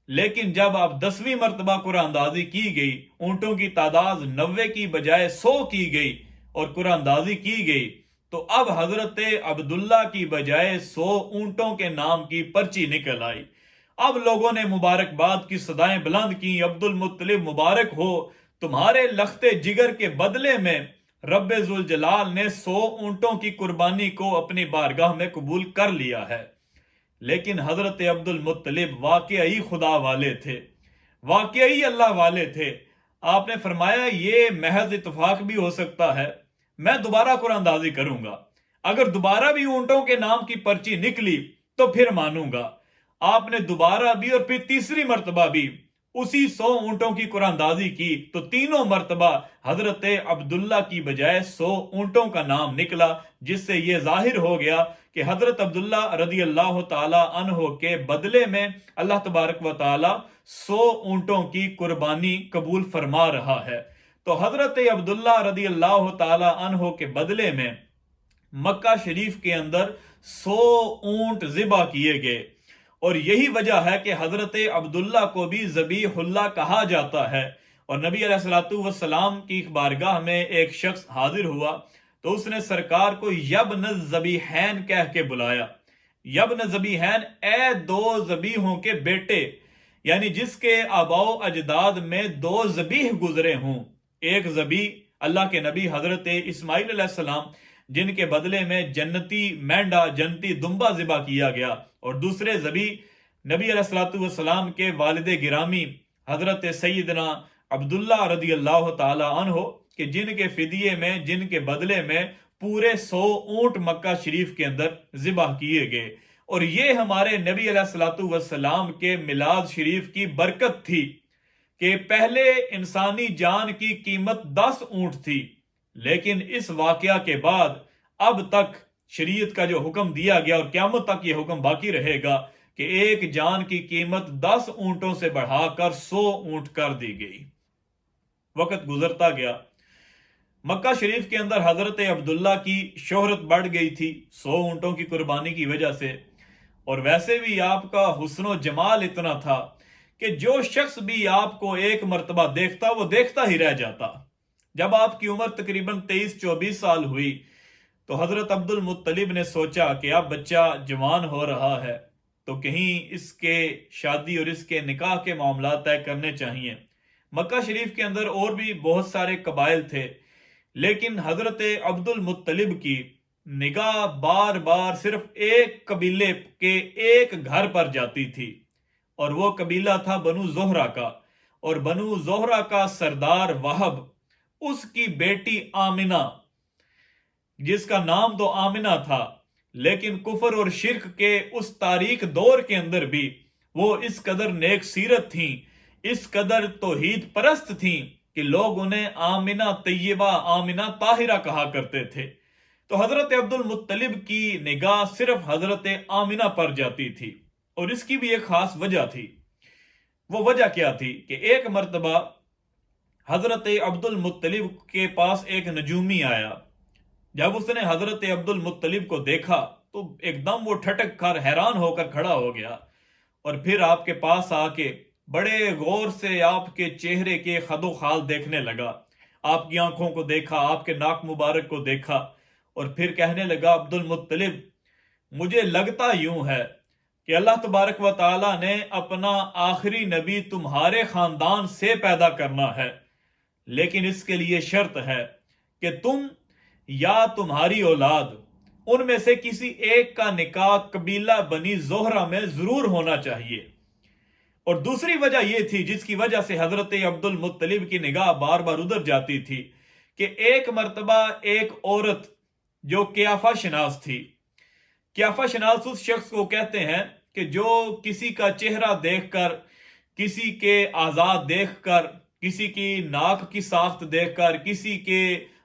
لیکن جب اب 10ویں مرتبہ قرآن اندازی کی گئی، اونٹوں کی تعداد 90 کی بجائے 100 کی گئی اور قرآن اندازی کی گئی، تو اب حضرت عبداللہ کی بجائے 100 اونٹوں کے نام کی پرچی نکل آئی۔ اب لوگوں نے مبارکباد کی صدائیں بلند کی، عبد المطلب مبارک ہو، تمہارے لخت جگر کے بدلے میں رب ذوالجلال نے 100 اونٹوں کی قربانی کو اپنی بارگاہ میں قبول کر لیا ہے۔ لیکن حضرت عبد المطلب واقعی خدا والے تھے، واقعی اللہ والے تھے۔ آپ نے فرمایا یہ محض اتفاق بھی ہو سکتا ہے، میں دوبارہ قرآن اندازی کروں گا، اگر دوبارہ بھی اونٹوں کے نام کی پرچی نکلی تو پھر مانوں گا۔ آپ نے دوبارہ بھی اور پھر تیسری مرتبہ بھی اسی 100 اونٹوں کی قرآن اندازی کی تو تینوں مرتبہ حضرت عبداللہ کی بجائے 100 اونٹوں کا نام نکلا، جس سے یہ ظاہر ہو گیا کہ حضرت عبداللہ رضی اللہ تعالی عنہ کے بدلے میں اللہ تبارک و تعالی 100 اونٹوں کی قربانی قبول فرما رہا ہے۔ تو حضرت عبداللہ رضی اللہ تعالی عنہ کے بدلے میں مکہ شریف کے اندر 100 اونٹ ذبح کیے گئے، اور یہی وجہ ہے کہ حضرت عبداللہ کو بھی ذبیح اللہ کہا جاتا ہے۔ اور نبی علیہ الصلوۃ والسلام کی بارگاہ میں ایک شخص حاضر ہوا تو اس نے سرکار کو یبن الذبیحین کہہ کے بلایا، یبن الذبیحین، اے 2 ذبیحوں کے بیٹے، یعنی جس کے آباء و اجداد میں 2 ذبیح گزرے ہوں۔ ایک ذبیح اللہ کے نبی حضرت اسماعیل علیہ السلام، جن کے بدلے میں جنتی مینڈا، جنتی دمبا ذبح کیا گیا، اور دوسرے ذبیح نبی علیہ الصلوۃ والسلام کے والد گرامی حضرت سیدنا عبداللہ رضی اللہ تعالی عنہ کہ جن کے فدیے میں، جن کے بدلے میں پورے 100 اونٹ مکہ شریف کے اندر ذبح کیے گئے۔ اور یہ ہمارے نبی علیہ الصلوۃ والسلام کے میلاد شریف کی برکت تھی کہ پہلے انسانی جان کی قیمت 10 اونٹ تھی، لیکن اس واقعہ کے بعد اب تک شریعت کا جو حکم دیا گیا اور قیامت تک یہ حکم باقی رہے گا کہ ایک جان کی قیمت 10 اونٹوں سے بڑھا کر 100 اونٹ کر دی گئی۔ وقت گزرتا گیا، مکہ شریف کے اندر حضرت عبداللہ کی شہرت بڑھ گئی تھی 100 اونٹوں کی قربانی کی وجہ سے، اور ویسے بھی آپ کا حسن و جمال اتنا تھا کہ جو شخص بھی آپ کو ایک مرتبہ دیکھتا وہ دیکھتا ہی رہ جاتا۔ جب آپ کی عمر تقریباً 23-24 سال ہوئی تو حضرت عبد المطلب نے سوچا کہ اب بچہ جوان ہو رہا ہے تو کہیں اس کے شادی اور اس کے نکاح کے معاملات طے کرنے چاہیے۔ مکہ شریف کے اندر اور بھی بہت سارے قبائل تھے، لیکن حضرت عبد المطلب کی نگاہ بار بار صرف ایک قبیلے کے ایک گھر پر جاتی تھی، اور وہ قبیلہ تھا بنو زہرہ کا، اور بنو زہرہ کا سردار وہب، اس کی بیٹی آمنہ، جس کا نام تو آمنہ تھا، لیکن کفر اور شرک کے اس تاریک دور کے اندر بھی وہ اس قدر نیک سیرت تھیں، اس قدر توحید پرست تھیں کہ لوگ انہیں آمنہ طیبہ، آمنہ طاہرہ کہا کرتے تھے۔ تو حضرت عبد المطلب کی نگاہ صرف حضرت آمنہ پر جاتی تھی، اور اس کی بھی ایک خاص وجہ تھی۔ وہ وجہ کیا تھی کہ ایک مرتبہ حضرت عبد المطلب کے پاس ایک نجومی آیا۔ جب اس نے حضرت عبد المطلب کو دیکھا تو ایک دم وہ ٹھٹک کر حیران ہو کر کھڑا ہو گیا، اور پھر آپ کے پاس آ کے بڑے غور سے آپ کے چہرے کے خد و خال دیکھنے لگا، آپ کی آنکھوں کو دیکھا، آپ کے ناک مبارک کو دیکھا، اور پھر کہنے لگا عبد المطلب، مجھے لگتا یوں ہے کہ اللہ تبارک و تعالی نے اپنا آخری نبی تمہارے خاندان سے پیدا کرنا ہے، لیکن اس کے لیے شرط ہے کہ تم یا تمہاری اولاد ان میں سے کسی ایک کا نکاح قبیلہ بنی زہرہ میں ضرور ہونا چاہیے۔ اور دوسری وجہ یہ تھی جس کی وجہ سے حضرت عبد المطلب کی نگاہ بار بار ادھر جاتی تھی کہ ایک مرتبہ ایک عورت جو قیافہ شناس تھی، قیافہ شناس اس شخص کو کہتے ہیں کہ جو کسی کا چہرہ دیکھ کر، کسی کے اعضاء دیکھ کر، کسی کی ناک کی ساخت دیکھ کر، کسی کے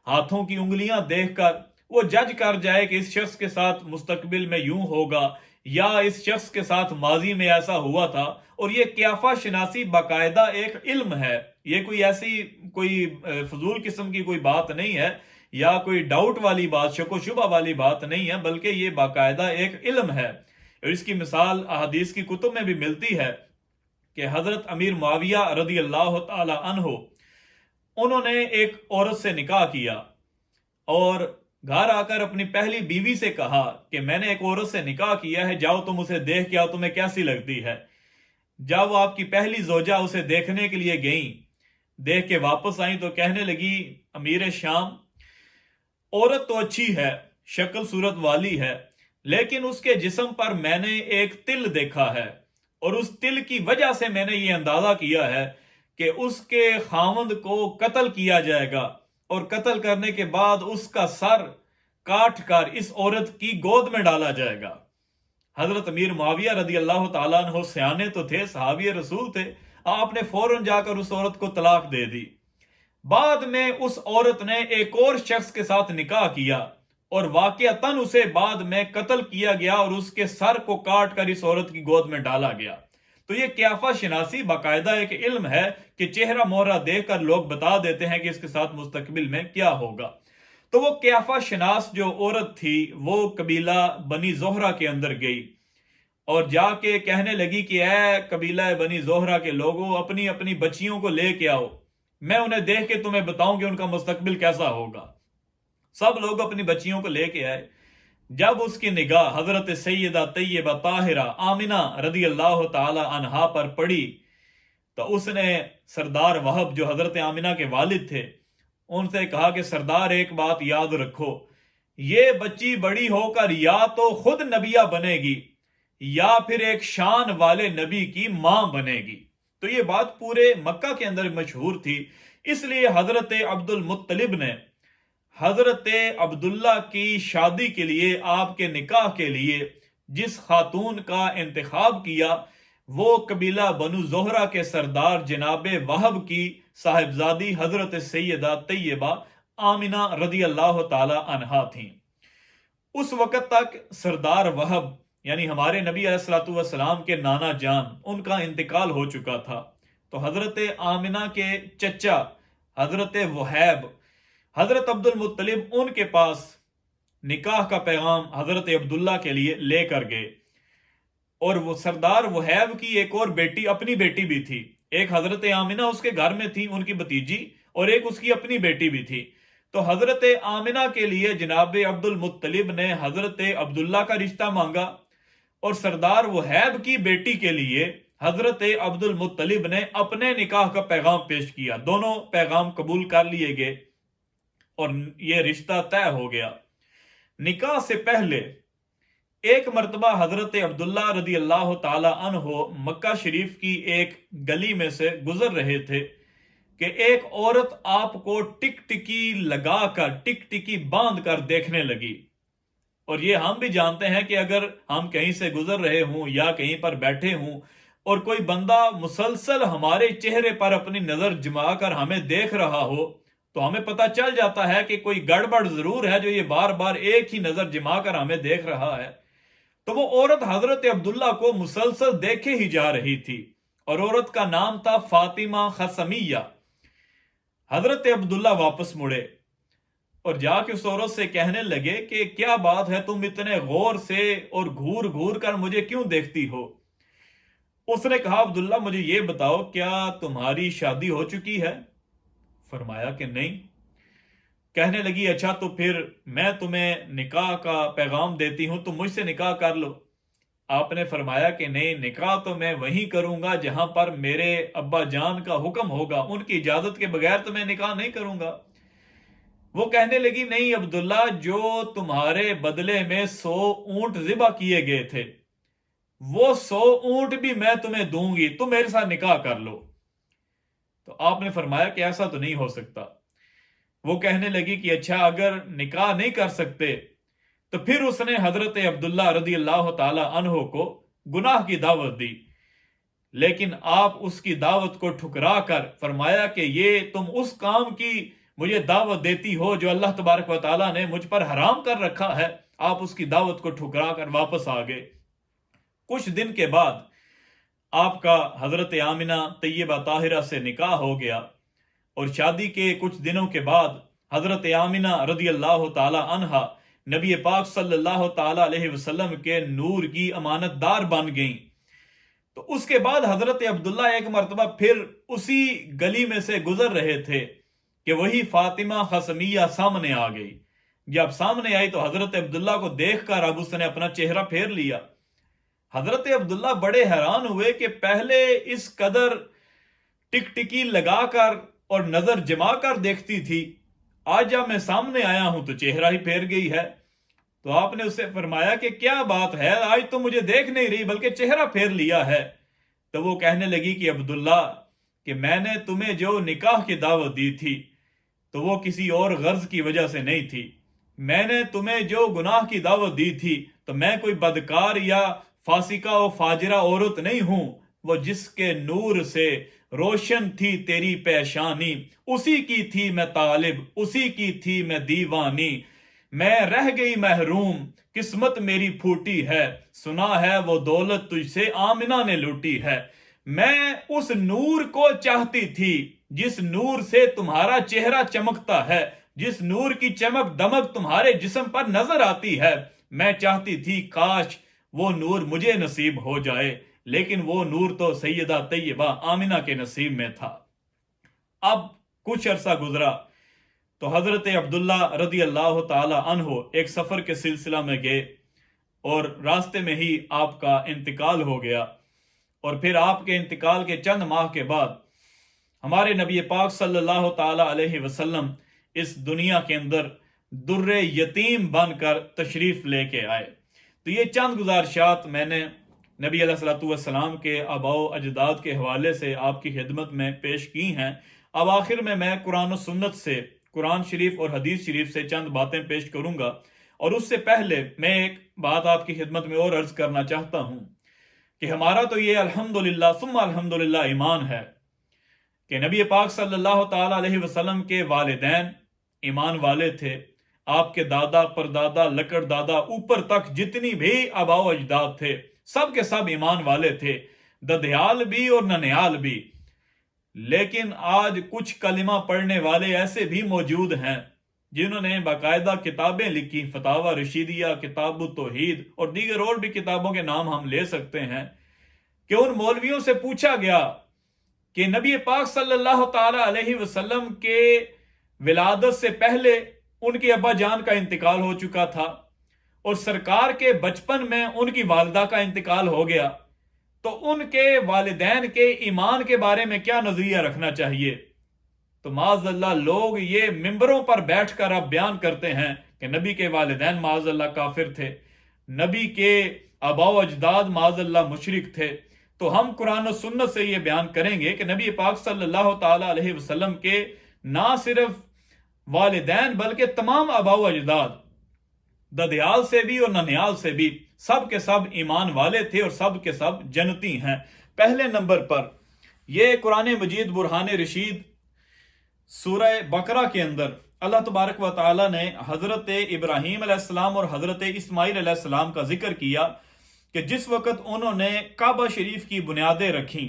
ہاتھوں کی انگلیاں دیکھ کر وہ جج کر جائے کہ اس شخص کے ساتھ مستقبل میں یوں ہوگا، یا اس شخص کے ساتھ ماضی میں ایسا ہوا تھا. اور یہ قیافہ شناسی باقاعدہ ایک علم ہے، یہ کوئی ایسی کوئی فضول قسم کی کوئی بات نہیں ہے یا کوئی ڈاؤٹ والی بات، شک و شبہ والی بات نہیں ہے، بلکہ یہ باقاعدہ ایک علم ہے. اور اس کی مثال احادیث کی کتب میں بھی ملتی ہے کہ حضرت امیر معاویہ رضی اللہ تعالی عنہ، انہوں نے ایک عورت سے نکاح کیا اور گھر آ کر اپنی پہلی بیوی سے کہا کہ میں نے ایک عورت سے نکاح کیا ہے، جاؤ تم اسے دیکھ کے آؤ، تمہیں کیسی لگتی ہے. جب وہ آپ کی پہلی زوجہ اسے دیکھنے کے لیے گئیں، دیکھ کے واپس آئیں تو کہنے لگی امیر شام، عورت تو اچھی ہے، شکل صورت والی ہے، لیکن اس کے جسم پر میں نے ایک تل دیکھا ہے، اور اس تل کی وجہ سے میں نے یہ اندازہ کیا ہے کہ اس کے خاوند کو قتل کیا جائے گا، اور قتل کرنے کے بعد اس کا سر کاٹ کر اس عورت کی گود میں ڈالا جائے گا. حضرت امیر معاویہ رضی اللہ تعالیٰ عنہ سیانے تو تھے، صحابی رسول تھے، آپ نے فوراً جا کر اس عورت کو طلاق دے دی. بعد میں اس عورت نے ایک اور شخص کے ساتھ نکاح کیا اور واقعتاً اسے بعد میں قتل کیا گیا اور اس کے سر کو کاٹ کر اس عورت کی گود میں ڈالا گیا. تو یہ قیافہ شناسی باقاعدہ ایک علم ہے کہ چہرہ مہرہ دیکھ کر لوگ بتا دیتے ہیں کہ اس کے ساتھ مستقبل میں کیا ہوگا. تو وہ قیافہ شناس جو عورت تھی وہ قبیلہ بنی زہرہ کے اندر گئی اور جا کے کہنے لگی کہ اے قبیلہ بنی زہرہ کے لوگوں، اپنی اپنی بچیوں کو لے کے آؤ، میں انہیں دیکھ کے تمہیں بتاؤں کہ ان کا مستقبل کیسا ہوگا. سب لوگ اپنی بچیوں کو لے کے آئے. جب اس کی نگاہ حضرت سیدہ طیبہ طاہرہ آمنہ رضی اللہ تعالی عنہا پر پڑی تو اس نے سردار وہب جو حضرت آمنہ کے والد تھے ان سے کہا کہ سردار ایک بات یاد رکھو، یہ بچی بڑی ہو کر یا تو خود نبیہ بنے گی یا پھر ایک شان والے نبی کی ماں بنے گی. تو یہ بات پورے مکہ کے اندر مشہور تھی، اس لیے حضرت عبد المطلب نے حضرت عبداللہ کی شادی کے لیے، آپ کے نکاح کے لیے جس خاتون کا انتخاب کیا وہ قبیلہ بنو زہرہ کے سردار جناب وہب کی صاحبزادی حضرت سیدہ طیبہ آمنہ رضی اللہ تعالی عنہا تھیں. اس وقت تک سردار وہب یعنی ہمارے نبی علیہ الصلوۃ والسلام کے نانا جان، ان کا انتقال ہو چکا تھا. تو حضرت آمنہ کے چچا حضرت وہیب، حضرت عبد المطلب ان کے پاس نکاح کا پیغام حضرت عبداللہ کے لیے لے کر گئے. اور وہ سردار وہیب کی ایک اور بیٹی، اپنی بیٹی بھی تھی، ایک حضرت آمنہ اس کے گھر میں تھی، ان کی بھتیجی، اور ایک اس کی اپنی بیٹی بھی تھی. تو حضرت آمنہ کے لیے جناب عبد المطلب نے حضرت عبداللہ کا رشتہ مانگا، اور سردار وہیب کی بیٹی کے لیے حضرت عبد المطلب نے اپنے نکاح کا پیغام پیش کیا. دونوں پیغام قبول کر لیے گئے اور یہ رشتہ طے ہو گیا. نکاح سے پہلے ایک مرتبہ حضرت عبداللہ رضی اللہ تعالی عنہ مکہ شریف کی ایک گلی میں سے گزر رہے تھے کہ ایک عورت آپ کو ٹک ٹکی لگا کر، ٹک ٹکی باندھ کر دیکھنے لگی. اور یہ ہم بھی جانتے ہیں کہ اگر ہم کہیں سے گزر رہے ہوں یا کہیں پر بیٹھے ہوں اور کوئی بندہ مسلسل ہمارے چہرے پر اپنی نظر جما کر ہمیں دیکھ رہا ہو تو ہمیں پتہ چل جاتا ہے کہ کوئی گڑبڑ ضرور ہے جو یہ بار بار ایک ہی نظر جما کر ہمیں دیکھ رہا ہے. تو وہ عورت حضرت عبداللہ کو مسلسل دیکھے ہی جا رہی تھی، اور عورت کا نام تھا فاطمہ خسمیہ. حضرت عبداللہ واپس مڑے اور جا کے اس عورت سے کہنے لگے کہ کیا بات ہے، تم اتنے غور سے اور گھور گھور کر مجھے کیوں دیکھتی ہو؟ اس نے کہا عبداللہ مجھے یہ بتاؤ کیا تمہاری شادی ہو چکی ہے؟ فرمایا کہ نہیں. کہنے لگی اچھا تو پھر میں تمہیں نکاح کا پیغام دیتی ہوں، تم مجھ سے نکاح کر لو. آپ نے فرمایا کہ نہیں، نکاح تو میں وہیں کروں گا جہاں پر میرے ابا جان کا حکم ہوگا، ان کی اجازت کے بغیر تو میں نکاح نہیں کروں گا. وہ کہنے لگی نہیں عبداللہ، جو تمہارے بدلے میں 100 اونٹ ذبح کیے گئے تھے وہ 100 اونٹ بھی میں تمہیں دوں گی، تم میرے ساتھ نکاح کر لو. تو آپ نے فرمایا کہ ایسا تو نہیں ہو سکتا. وہ کہنے لگی کہ اچھا اگر نکاح نہیں کر سکتے تو پھر اس نے حضرت عبداللہ رضی اللہ تعالی عنہ کو گناہ کی دعوت دی، لیکن آپ اس کی دعوت کو ٹھکرا کر فرمایا کہ یہ تم اس کام کی مجھے دعوت دیتی ہو جو اللہ تبارک و تعالیٰ نے مجھ پر حرام کر رکھا ہے. آپ اس کی دعوت کو ٹھکرا کر واپس آ گئے. کچھ دن کے بعد آپ کا حضرت آمنہ طیبہ طاہرہ سے نکاح ہو گیا، اور شادی کے کچھ دنوں کے بعد حضرت آمنہ رضی اللہ تعالی عنہا نبی پاک صلی اللہ تعالی علیہ وسلم کے نور کی امانت دار بن گئیں۔ تو اس کے بعد حضرت عبداللہ ایک مرتبہ پھر اسی گلی میں سے گزر رہے تھے کہ وہی فاطمہ خسمیہ سامنے آ گئی۔ جب سامنے آئی تو حضرت عبداللہ کو دیکھ کر اب اس نے اپنا چہرہ پھیر لیا۔ حضرت عبداللہ بڑے حیران ہوئے کہ پہلے اس قدر ٹک ٹکی لگا کر اور نظر جما کر دیکھتی تھی، آج جب میں سامنے آیا ہوں تو چہرہ ہی پھیر گئی ہے۔ تو آپ نے اسے فرمایا کہ کیا بات ہے، آج تو مجھے دیکھ نہیں رہی بلکہ چہرہ پھیر لیا ہے۔ تو وہ کہنے لگی کہ عبداللہ، کہ میں نے تمہیں جو نکاح کی دعوت دی تھی تو وہ کسی اور غرض کی وجہ سے نہیں تھی۔ میں نے تمہیں جو گناہ کی دعوت دی تھی تو میں کوئی بدکار یا فاسقہ و فاجرہ عورت نہیں ہوں، وہ جس کے نور سے روشن تھی تیری پیشانی، اسی کی تھی میں طالب، اسی کی تھی میں دیوانی۔ میں رہ گئی محروم، قسمت میری پھوٹی ہے، سنا ہے وہ دولت تجھ سے آمنہ نے لوٹی ہے۔ میں اس نور کو چاہتی تھی جس نور سے تمہارا چہرہ چمکتا ہے، جس نور کی چمک دمک تمہارے جسم پر نظر آتی ہے۔ میں چاہتی تھی کاش وہ نور مجھے نصیب ہو جائے، لیکن وہ نور تو سیدہ طیبہ آمنہ کے نصیب میں تھا۔ اب کچھ عرصہ گزرا تو حضرت عبداللہ رضی اللہ تعالی عنہ ایک سفر کے سلسلہ میں گئے، اور راستے میں ہی آپ کا انتقال ہو گیا۔ اور پھر آپ کے انتقال کے چند ماہ کے بعد ہمارے نبی پاک صلی اللہ تعالی علیہ وسلم اس دنیا کے اندر در یتیم بن کر تشریف لے کے آئے۔ تو یہ چند گزارشات میں نے نبی علیہ الصلوۃ والسلام کے آباء و اجداد کے حوالے سے آپ کی خدمت میں پیش کی ہیں۔ اب آخر میں قرآن و سنت سے، قرآن شریف اور حدیث شریف سے چند باتیں پیش کروں گا، اور اس سے پہلے میں ایک بات آپ کی خدمت میں اور عرض کرنا چاہتا ہوں کہ ہمارا تو یہ الحمدللہ ثم الحمدللہ ایمان ہے کہ نبی پاک صلی اللہ تعالی علیہ وسلم کے والدین ایمان والے تھے، آپ کے دادا پردادا لکڑ دادا اوپر تک جتنی بھی آباء و اجداد تھے سب کے سب ایمان والے تھے، ددیال بھی اور ننیال بھی۔ لیکن آج کچھ کلمہ پڑھنے والے ایسے بھی موجود ہیں جنہوں نے باقاعدہ کتابیں لکھی، فتاوی رشیدیہ، کتاب التوحید اور دیگر اور بھی کتابوں کے نام ہم لے سکتے ہیں، کہ ان مولویوں سے پوچھا گیا کہ نبی پاک صلی اللہ تعالی علیہ وسلم کے ولادت سے پہلے ان کے ابا جان کا انتقال ہو چکا تھا، اور سرکار کے بچپن میں ان کی والدہ کا انتقال ہو گیا، تو ان کے والدین کے ایمان کے بارے میں کیا نظریہ رکھنا چاہیے؟ تو معاذ اللہ لوگ یہ ممبروں پر بیٹھ کر اب بیان کرتے ہیں کہ نبی کے والدین معاذ اللہ کافر تھے، نبی کے آباء و اجداد معاذ اللہ مشرک تھے۔ تو ہم قرآن و سنت سے یہ بیان کریں گے کہ نبی پاک صلی اللہ تعالی علیہ وسلم کے نہ صرف والدین بلکہ تمام آباء و اجداد، ددیال سے بھی اور ننیال سے بھی، سب کے سب ایمان والے تھے اور سب کے سب جنتی ہیں۔ پہلے نمبر پر یہ قرآن مجید برہان رشید سورہ بقرہ کے اندر اللہ تبارک و تعالی نے حضرت ابراہیم علیہ السلام اور حضرت اسماعیل علیہ السلام کا ذکر کیا کہ جس وقت انہوں نے کعبہ شریف کی بنیادیں رکھیں،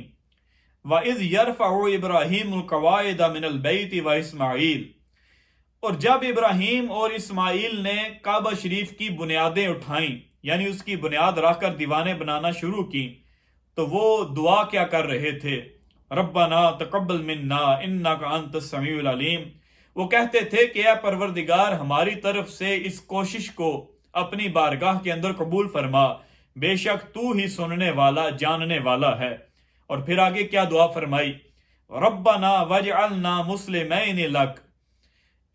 وَإِذْ يَرْفَعُ إِبْرَاهِيمُ الْقَوَاعِدَ مِنَ الْبَيْتِ وَإِسْمَاعِيلُ، اور جب ابراہیم اور اسماعیل نے کعبہ شریف کی بنیادیں اٹھائیں، یعنی اس کی بنیاد رکھ کر دیوانیں بنانا شروع کی، تو وہ دعا کیا کر رہے تھے؟ ربنا تقبل منا انک انت السمیع العلیم۔ وہ کہتے تھے کہ اے پروردگار ہماری طرف سے اس کوشش کو اپنی بارگاہ کے اندر قبول فرما، بے شک تو ہی سننے والا جاننے والا ہے۔ اور پھر آگے کیا دعا فرمائی؟ ربنا وجعلنا مسلمین لک،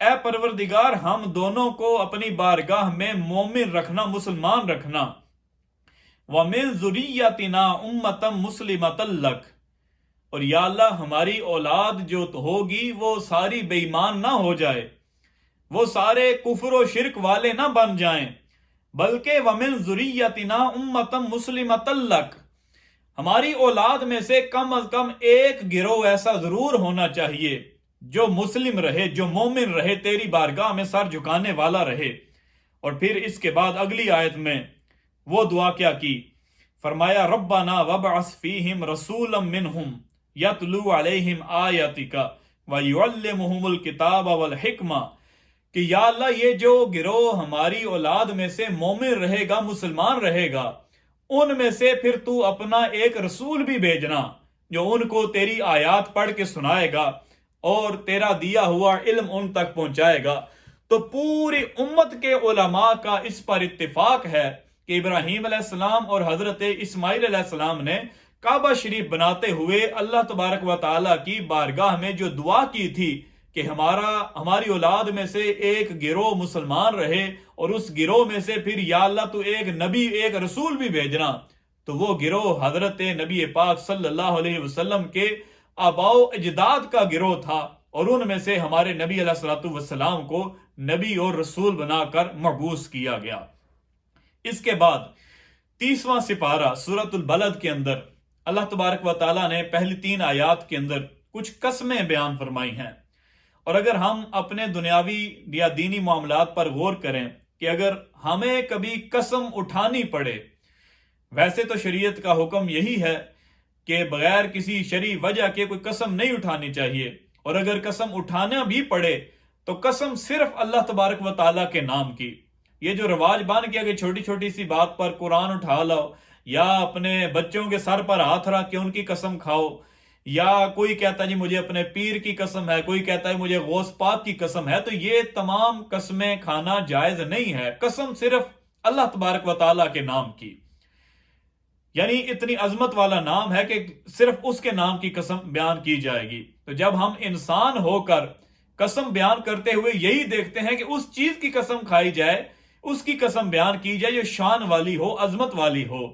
اے پروردگار ہم دونوں کو اپنی بارگاہ میں مومن رکھنا، مسلمان رکھنا، وَمِن ذُرِّيَّتِنَا أُمَّةً مُسْلِمَةً لَكَ، اور یا اللہ ہماری اولاد جو ہوگی وہ ساری بے ایمان نہ ہو جائے، وہ سارے کفر و شرک والے نہ بن جائیں، بلکہ وَمِن ذُرِّيَّتِنَا أُمَّةً مُسْلِمَةً لَكَ، ہماری اولاد میں سے کم از کم ایک گروہ ایسا ضرور ہونا چاہیے جو مسلم رہے، جو مومن رہے، تیری بارگاہ میں سر جھکانے والا رہے۔ اور پھر اس کے بعد اگلی آیت میں وہ دعا کیا کی فرمایا ربنا وابعث فیہم رسولا منہم یتلو علیہم آیاتک ویعلمہم الکتاب والحکمہ، کہ یا اللہ یہ جو گروہ ہماری اولاد میں سے مومن رہے گا، مسلمان رہے گا، ان میں سے پھر تو اپنا ایک رسول بھی بھیجنا جو ان کو تیری آیات پڑھ کے سنائے گا اور تیرا دیا ہوا علم ان تک پہنچائے گا۔ تو پوری امت کے علماء کا اس پر اتفاق ہے کہ ابراہیم علیہ السلام اور حضرت اسماعیل علیہ السلام نے کعبہ شریف بناتے ہوئے اللہ تبارک و تعالیٰ کی بارگاہ میں جو دعا کی تھی کہ ہماری اولاد میں سے ایک گروہ مسلمان رہے اور اس گروہ میں سے پھر یا اللہ تو ایک نبی ایک رسول بھی بھیجنا، تو وہ گروہ حضرت نبی پاک صلی اللہ علیہ وسلم کے آباء و اجداد کا گروہ تھا، اور ان میں سے ہمارے نبی علیہ الصلوۃ والسلام کو نبی اور رسول بنا کر مبعوث کیا گیا۔ اس کے بعد 30واں سپارہ سورۃ البلد کے اندر اللہ تبارک و تعالیٰ نے پہلی 3 آیات کے اندر کچھ قسمیں بیان فرمائی ہیں، اور اگر ہم اپنے دنیاوی یا دینی معاملات پر غور کریں کہ اگر ہمیں کبھی قسم اٹھانی پڑے، ویسے تو شریعت کا حکم یہی ہے کہ بغیر کسی شرعی وجہ کے کوئی قسم نہیں اٹھانی چاہیے، اور اگر قسم اٹھانا بھی پڑے تو قسم صرف اللہ تبارک و تعالیٰ کے نام کی۔ یہ جو رواج بن گیا کہ چھوٹی چھوٹی سی بات پر قرآن اٹھا لاؤ، یا اپنے بچوں کے سر پر ہاتھ رکھ کے ان کی قسم کھاؤ، یا کوئی کہتا ہے جی مجھے اپنے پیر کی قسم ہے، کوئی کہتا ہے مجھے غوث پاک کی قسم ہے، تو یہ تمام قسمیں کھانا جائز نہیں ہے۔ قسم صرف اللہ تبارک و تعالیٰ کے نام کی، یعنی اتنی عظمت والا نام ہے کہ صرف اس کے نام کی قسم بیان کی جائے گی۔ تو جب ہم انسان ہو کر قسم بیان کرتے ہوئے یہی دیکھتے ہیں کہ اس چیز کی قسم کھائی جائے، اس کی قسم بیان کی جائے جو شان والی ہو، عظمت والی ہو،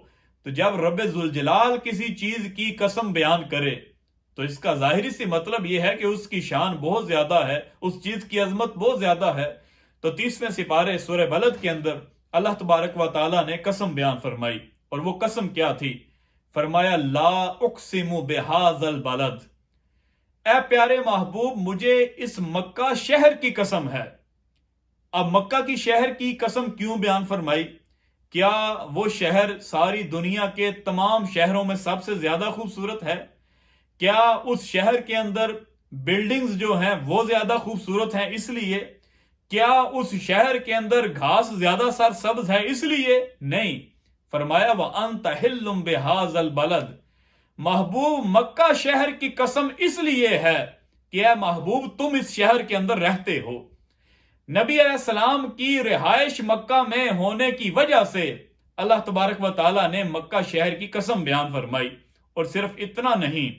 تو جب رب ذوالجلال کسی چیز کی قسم بیان کرے تو اس کا ظاہری سی مطلب یہ ہے کہ اس کی شان بہت زیادہ ہے، اس چیز کی عظمت بہت زیادہ ہے۔ تو 30ویں سپارے سورہ بلد کے اندر اللہ تبارک و تعالیٰ نے قسم بیان فرمائی، اور وہ قسم کیا تھی؟ فرمایا لا اقسم بہذا البلد، اے پیارے محبوب مجھے اس مکہ شہر کی قسم ہے۔ اب مکہ کی شہر کی قسم کیوں بیان فرمائی؟ کیا وہ شہر ساری دنیا کے تمام شہروں میں سب سے زیادہ خوبصورت ہے؟ کیا اس شہر کے اندر بلڈنگز جو ہیں وہ زیادہ خوبصورت ہیں اس لیے؟ کیا اس شہر کے اندر گھاس زیادہ سرسبز ہے اس لیے؟ نہیں، فرمایا وَأَنْتَ حِلٌّ بِهَذَا الْبَلَدِ، محبوب مکہ شہر کی قسم اس لیے ہے کہ اے محبوب تم اس شہر کے اندر رہتے ہو۔ نبی علیہ السلام کی رہائش مکہ میں ہونے کی وجہ سے اللہ تبارک و تعالیٰ نے مکہ شہر کی قسم بیان فرمائی، اور صرف اتنا نہیں،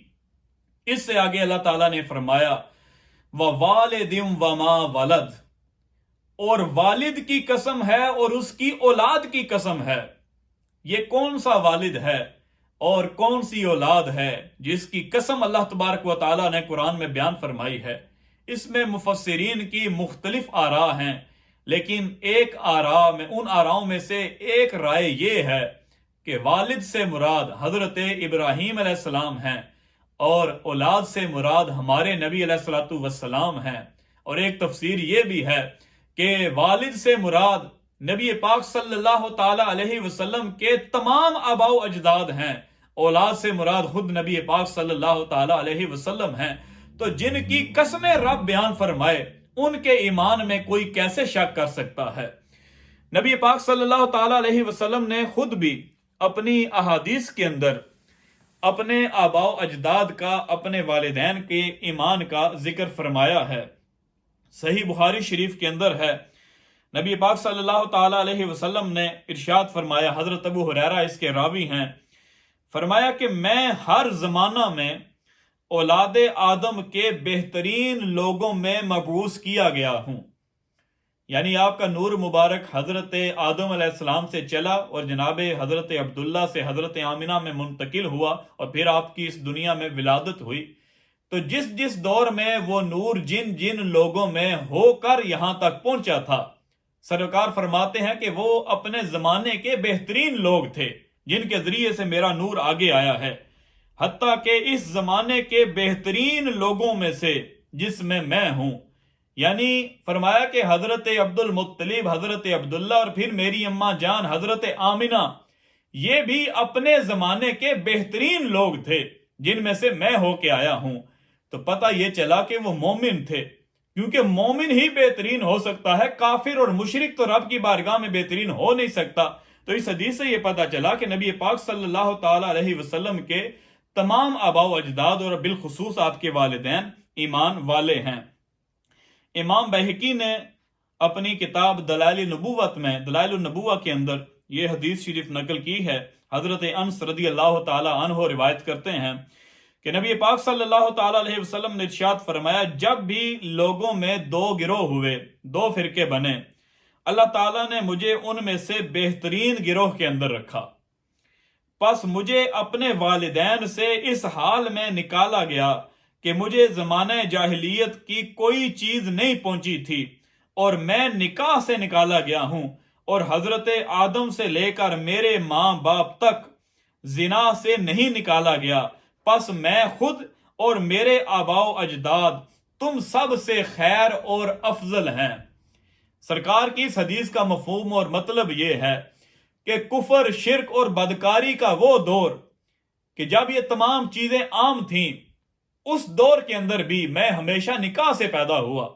اس سے آگے اللہ تعالیٰ نے فرمایا وَوَالِدٍ وَمَا وَلَدٍ، اور والد کی قسم ہے اور اس کی اولاد کی قسم ہے۔ یہ کون سا والد ہے اور کون سی اولاد ہے جس کی قسم اللہ تبارک و تعالیٰ نے قرآن میں بیان فرمائی ہے؟ اس میں مفسرین کی مختلف آراء ہیں، لیکن ایک آراء میں، ان آراؤں میں سے ایک رائے یہ ہے کہ والد سے مراد حضرت ابراہیم علیہ السلام ہیں، اور اولاد سے مراد ہمارے نبی علیہ الصلوۃ والسلام ہیں، اور ایک تفسیر یہ بھی ہے کہ والد سے مراد نبی پاک صلی اللہ تعالی علیہ وسلم کے تمام آباء و اجداد ہیں، اولاد سے مراد خود نبی پاک صلی اللہ تعالی علیہ وسلم ہیں۔ تو جن کی قسمیں رب بیان فرمائے ان کے ایمان میں کوئی کیسے شک کر سکتا ہے؟ نبی پاک صلی اللہ تعالی علیہ وسلم نے خود بھی اپنی احادیث کے اندر اپنے آباء و اجداد کا، اپنے والدین کے ایمان کا ذکر فرمایا ہے۔ صحیح بخاری شریف کے اندر ہے، نبی پاک صلی اللہ تعالی علیہ وسلم نے ارشاد فرمایا، حضرت ابو ہریرہ اس کے راوی ہیں، فرمایا کہ میں ہر زمانہ میں اولاد آدم کے بہترین لوگوں میں مبعوث کیا گیا ہوں، یعنی آپ کا نور مبارک حضرت آدم علیہ السلام سے چلا اور جناب حضرت عبداللہ سے حضرت آمنہ میں منتقل ہوا، اور پھر آپ کی اس دنیا میں ولادت ہوئی۔ تو جس جس دور میں وہ نور جن جن لوگوں میں ہو کر یہاں تک پہنچا تھا، سرکار فرماتے ہیں کہ وہ اپنے زمانے کے بہترین لوگ تھے جن کے ذریعے سے میرا نور آگے آیا ہے، حتیٰ کہ اس زمانے کے بہترین لوگوں میں سے جس میں ہوں، یعنی فرمایا کہ حضرت عبد المطلب، حضرت عبداللہ اور پھر میری اماں جان حضرت آمنہ، یہ بھی اپنے زمانے کے بہترین لوگ تھے جن میں سے میں ہو کے آیا ہوں۔ تو پتہ یہ چلا کہ وہ مومن تھے، کیونکہ مومن ہی بہترین ہو سکتا ہے، کافر اور مشرک تو رب کی بارگاہ میں بہترین ہو نہیں سکتا۔ تو اس حدیث سے یہ پتہ چلا کہ نبی پاک صلی اللہ تعالی علیہ وسلم کے تمام آباء و اجداد اور بالخصوص آپ کے والدین ایمان والے ہیں۔ امام بہقی نے اپنی کتاب دلائل النبوت میں، دلائل النبوہ کے اندر یہ حدیث شریف نقل کی ہے۔ حضرت انس رضی اللہ تعالی عنہ روایت کرتے ہیں کہ نبی پاک صلی اللہ تعالی علیہ وسلم نے ارشاد فرمایا، جب بھی لوگوں میں دو گروہ ہوئے، دو فرقے بنے، اللہ تعالیٰ نے مجھے ان میں سے بہترین گروہ کے اندر رکھا، پس مجھے اپنے والدین سے اس حال میں نکالا گیا کہ مجھے زمانہ جاہلیت کی کوئی چیز نہیں پہنچی تھی، اور میں نکاح سے نکالا گیا ہوں، اور حضرت آدم سے لے کر میرے ماں باپ تک زنا سے نہیں نکالا گیا، پس میں خود اور میرے آباء و اجداد تم سب سے خیر اور افضل ہیں۔ سرکار کی اس حدیث کا مفہوم اور مطلب یہ ہے کہ کفر، شرک اور بدکاری کا وہ دور کہ جب یہ تمام چیزیں عام تھیں، اس دور کے اندر بھی میں ہمیشہ نکاح سے پیدا ہوا۔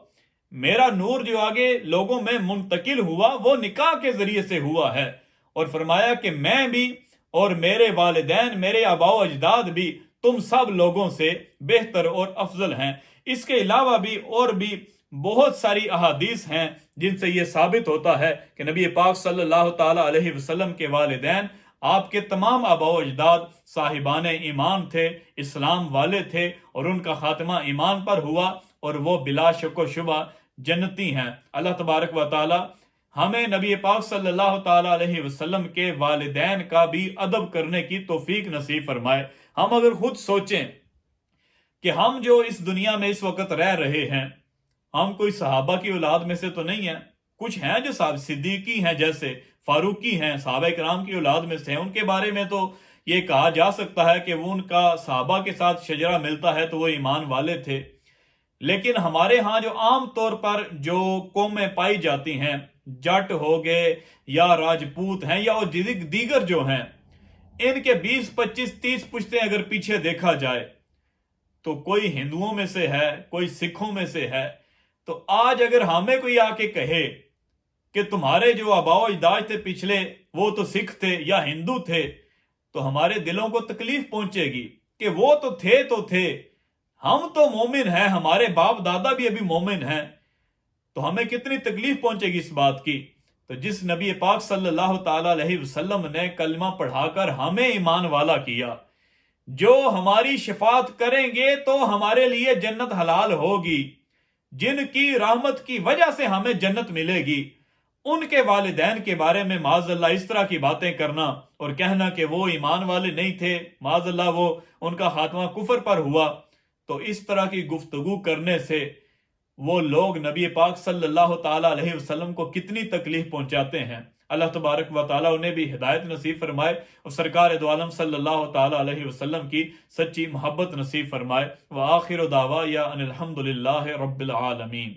میرا نور جو آگے لوگوں میں منتقل ہوا وہ نکاح کے ذریعے سے ہوا ہے، اور فرمایا کہ میں بھی اور میرے والدین، میرے آباء و اجداد بھی تم سب لوگوں سے بہتر اور افضل ہیں۔ اس کے علاوہ بھی اور بھی بہت ساری احادیث ہیں جن سے یہ ثابت ہوتا ہے کہ نبی پاک صلی اللہ تعالی علیہ وسلم کے والدین، آپ کے تمام آباء و اجداد صاحبان ایمان تھے، اسلام والے تھے، اور ان کا خاتمہ ایمان پر ہوا، اور وہ بلا شک و شبہ جنتی ہیں۔ اللہ تبارک و تعالی ہمیں نبی پاک صلی اللہ تعالی علیہ وسلم کے والدین کا بھی ادب کرنے کی توفیق نصیب فرمائے۔ ہم اگر خود سوچیں کہ ہم جو اس دنیا میں اس وقت رہ رہے ہیں، ہم کوئی صحابہ کی اولاد میں سے تو نہیں ہیں، کچھ ہیں جو صدیقی ہیں، جیسے فاروقی ہیں، صحابہ کرام کی اولاد میں سے ہیں، ان کے بارے میں تو یہ کہا جا سکتا ہے کہ وہ ان کا صحابہ کے ساتھ شجرہ ملتا ہے تو وہ ایمان والے تھے۔ لیکن ہمارے ہاں جو عام طور پر جو قومیں پائی جاتی ہیں، جٹ ہو گئے یا راجپوت ہیں یا دیگر جو ہیں، ان کے 20 25 30 پشتیں اگر پیچھے دیکھا جائے تو کوئی ہندوؤں میں سے ہے، کوئی سکھوں میں سے ہے۔ تو آج اگر ہمیں کوئی آ کے کہے کہ تمہارے جو آباء و اجداد تھے پچھلے وہ تو سکھ تھے یا ہندو تھے، تو ہمارے دلوں کو تکلیف پہنچے گی کہ وہ تو تھے، ہم تو مومن ہیں، ہمارے باپ دادا بھی ابھی مومن ہیں، تو ہمیں کتنی تکلیف پہنچے گی اس بات کی۔ تو جس نبی پاک صلی اللہ تعالی علیہ وسلم نے کلمہ پڑھا کر ہمیں ایمان والا کیا، جو ہماری شفاعت کریں گے تو ہمارے لیے جنت حلال ہوگی، جن کی رحمت کی وجہ سے ہمیں جنت ملے گی، ان کے والدین کے بارے میں معاذ اللہ اس طرح کی باتیں کرنا اور کہنا کہ وہ ایمان والے نہیں تھے، معاذ اللہ وہ ان کا خاتمہ کفر پر ہوا، تو اس طرح کی گفتگو کرنے سے وہ لوگ نبی پاک صلی اللہ تعالی علیہ وسلم کو کتنی تکلیف پہنچاتے ہیں۔ اللہ تبارک و تعالیٰ انہیں بھی ہدایت نصیب فرمائے اور سرکار دو عالم صلی اللہ تعالی علیہ وسلم کی سچی محبت نصیب فرمائے۔ وآخر دعوایا ان الحمد للہ رب العالمین۔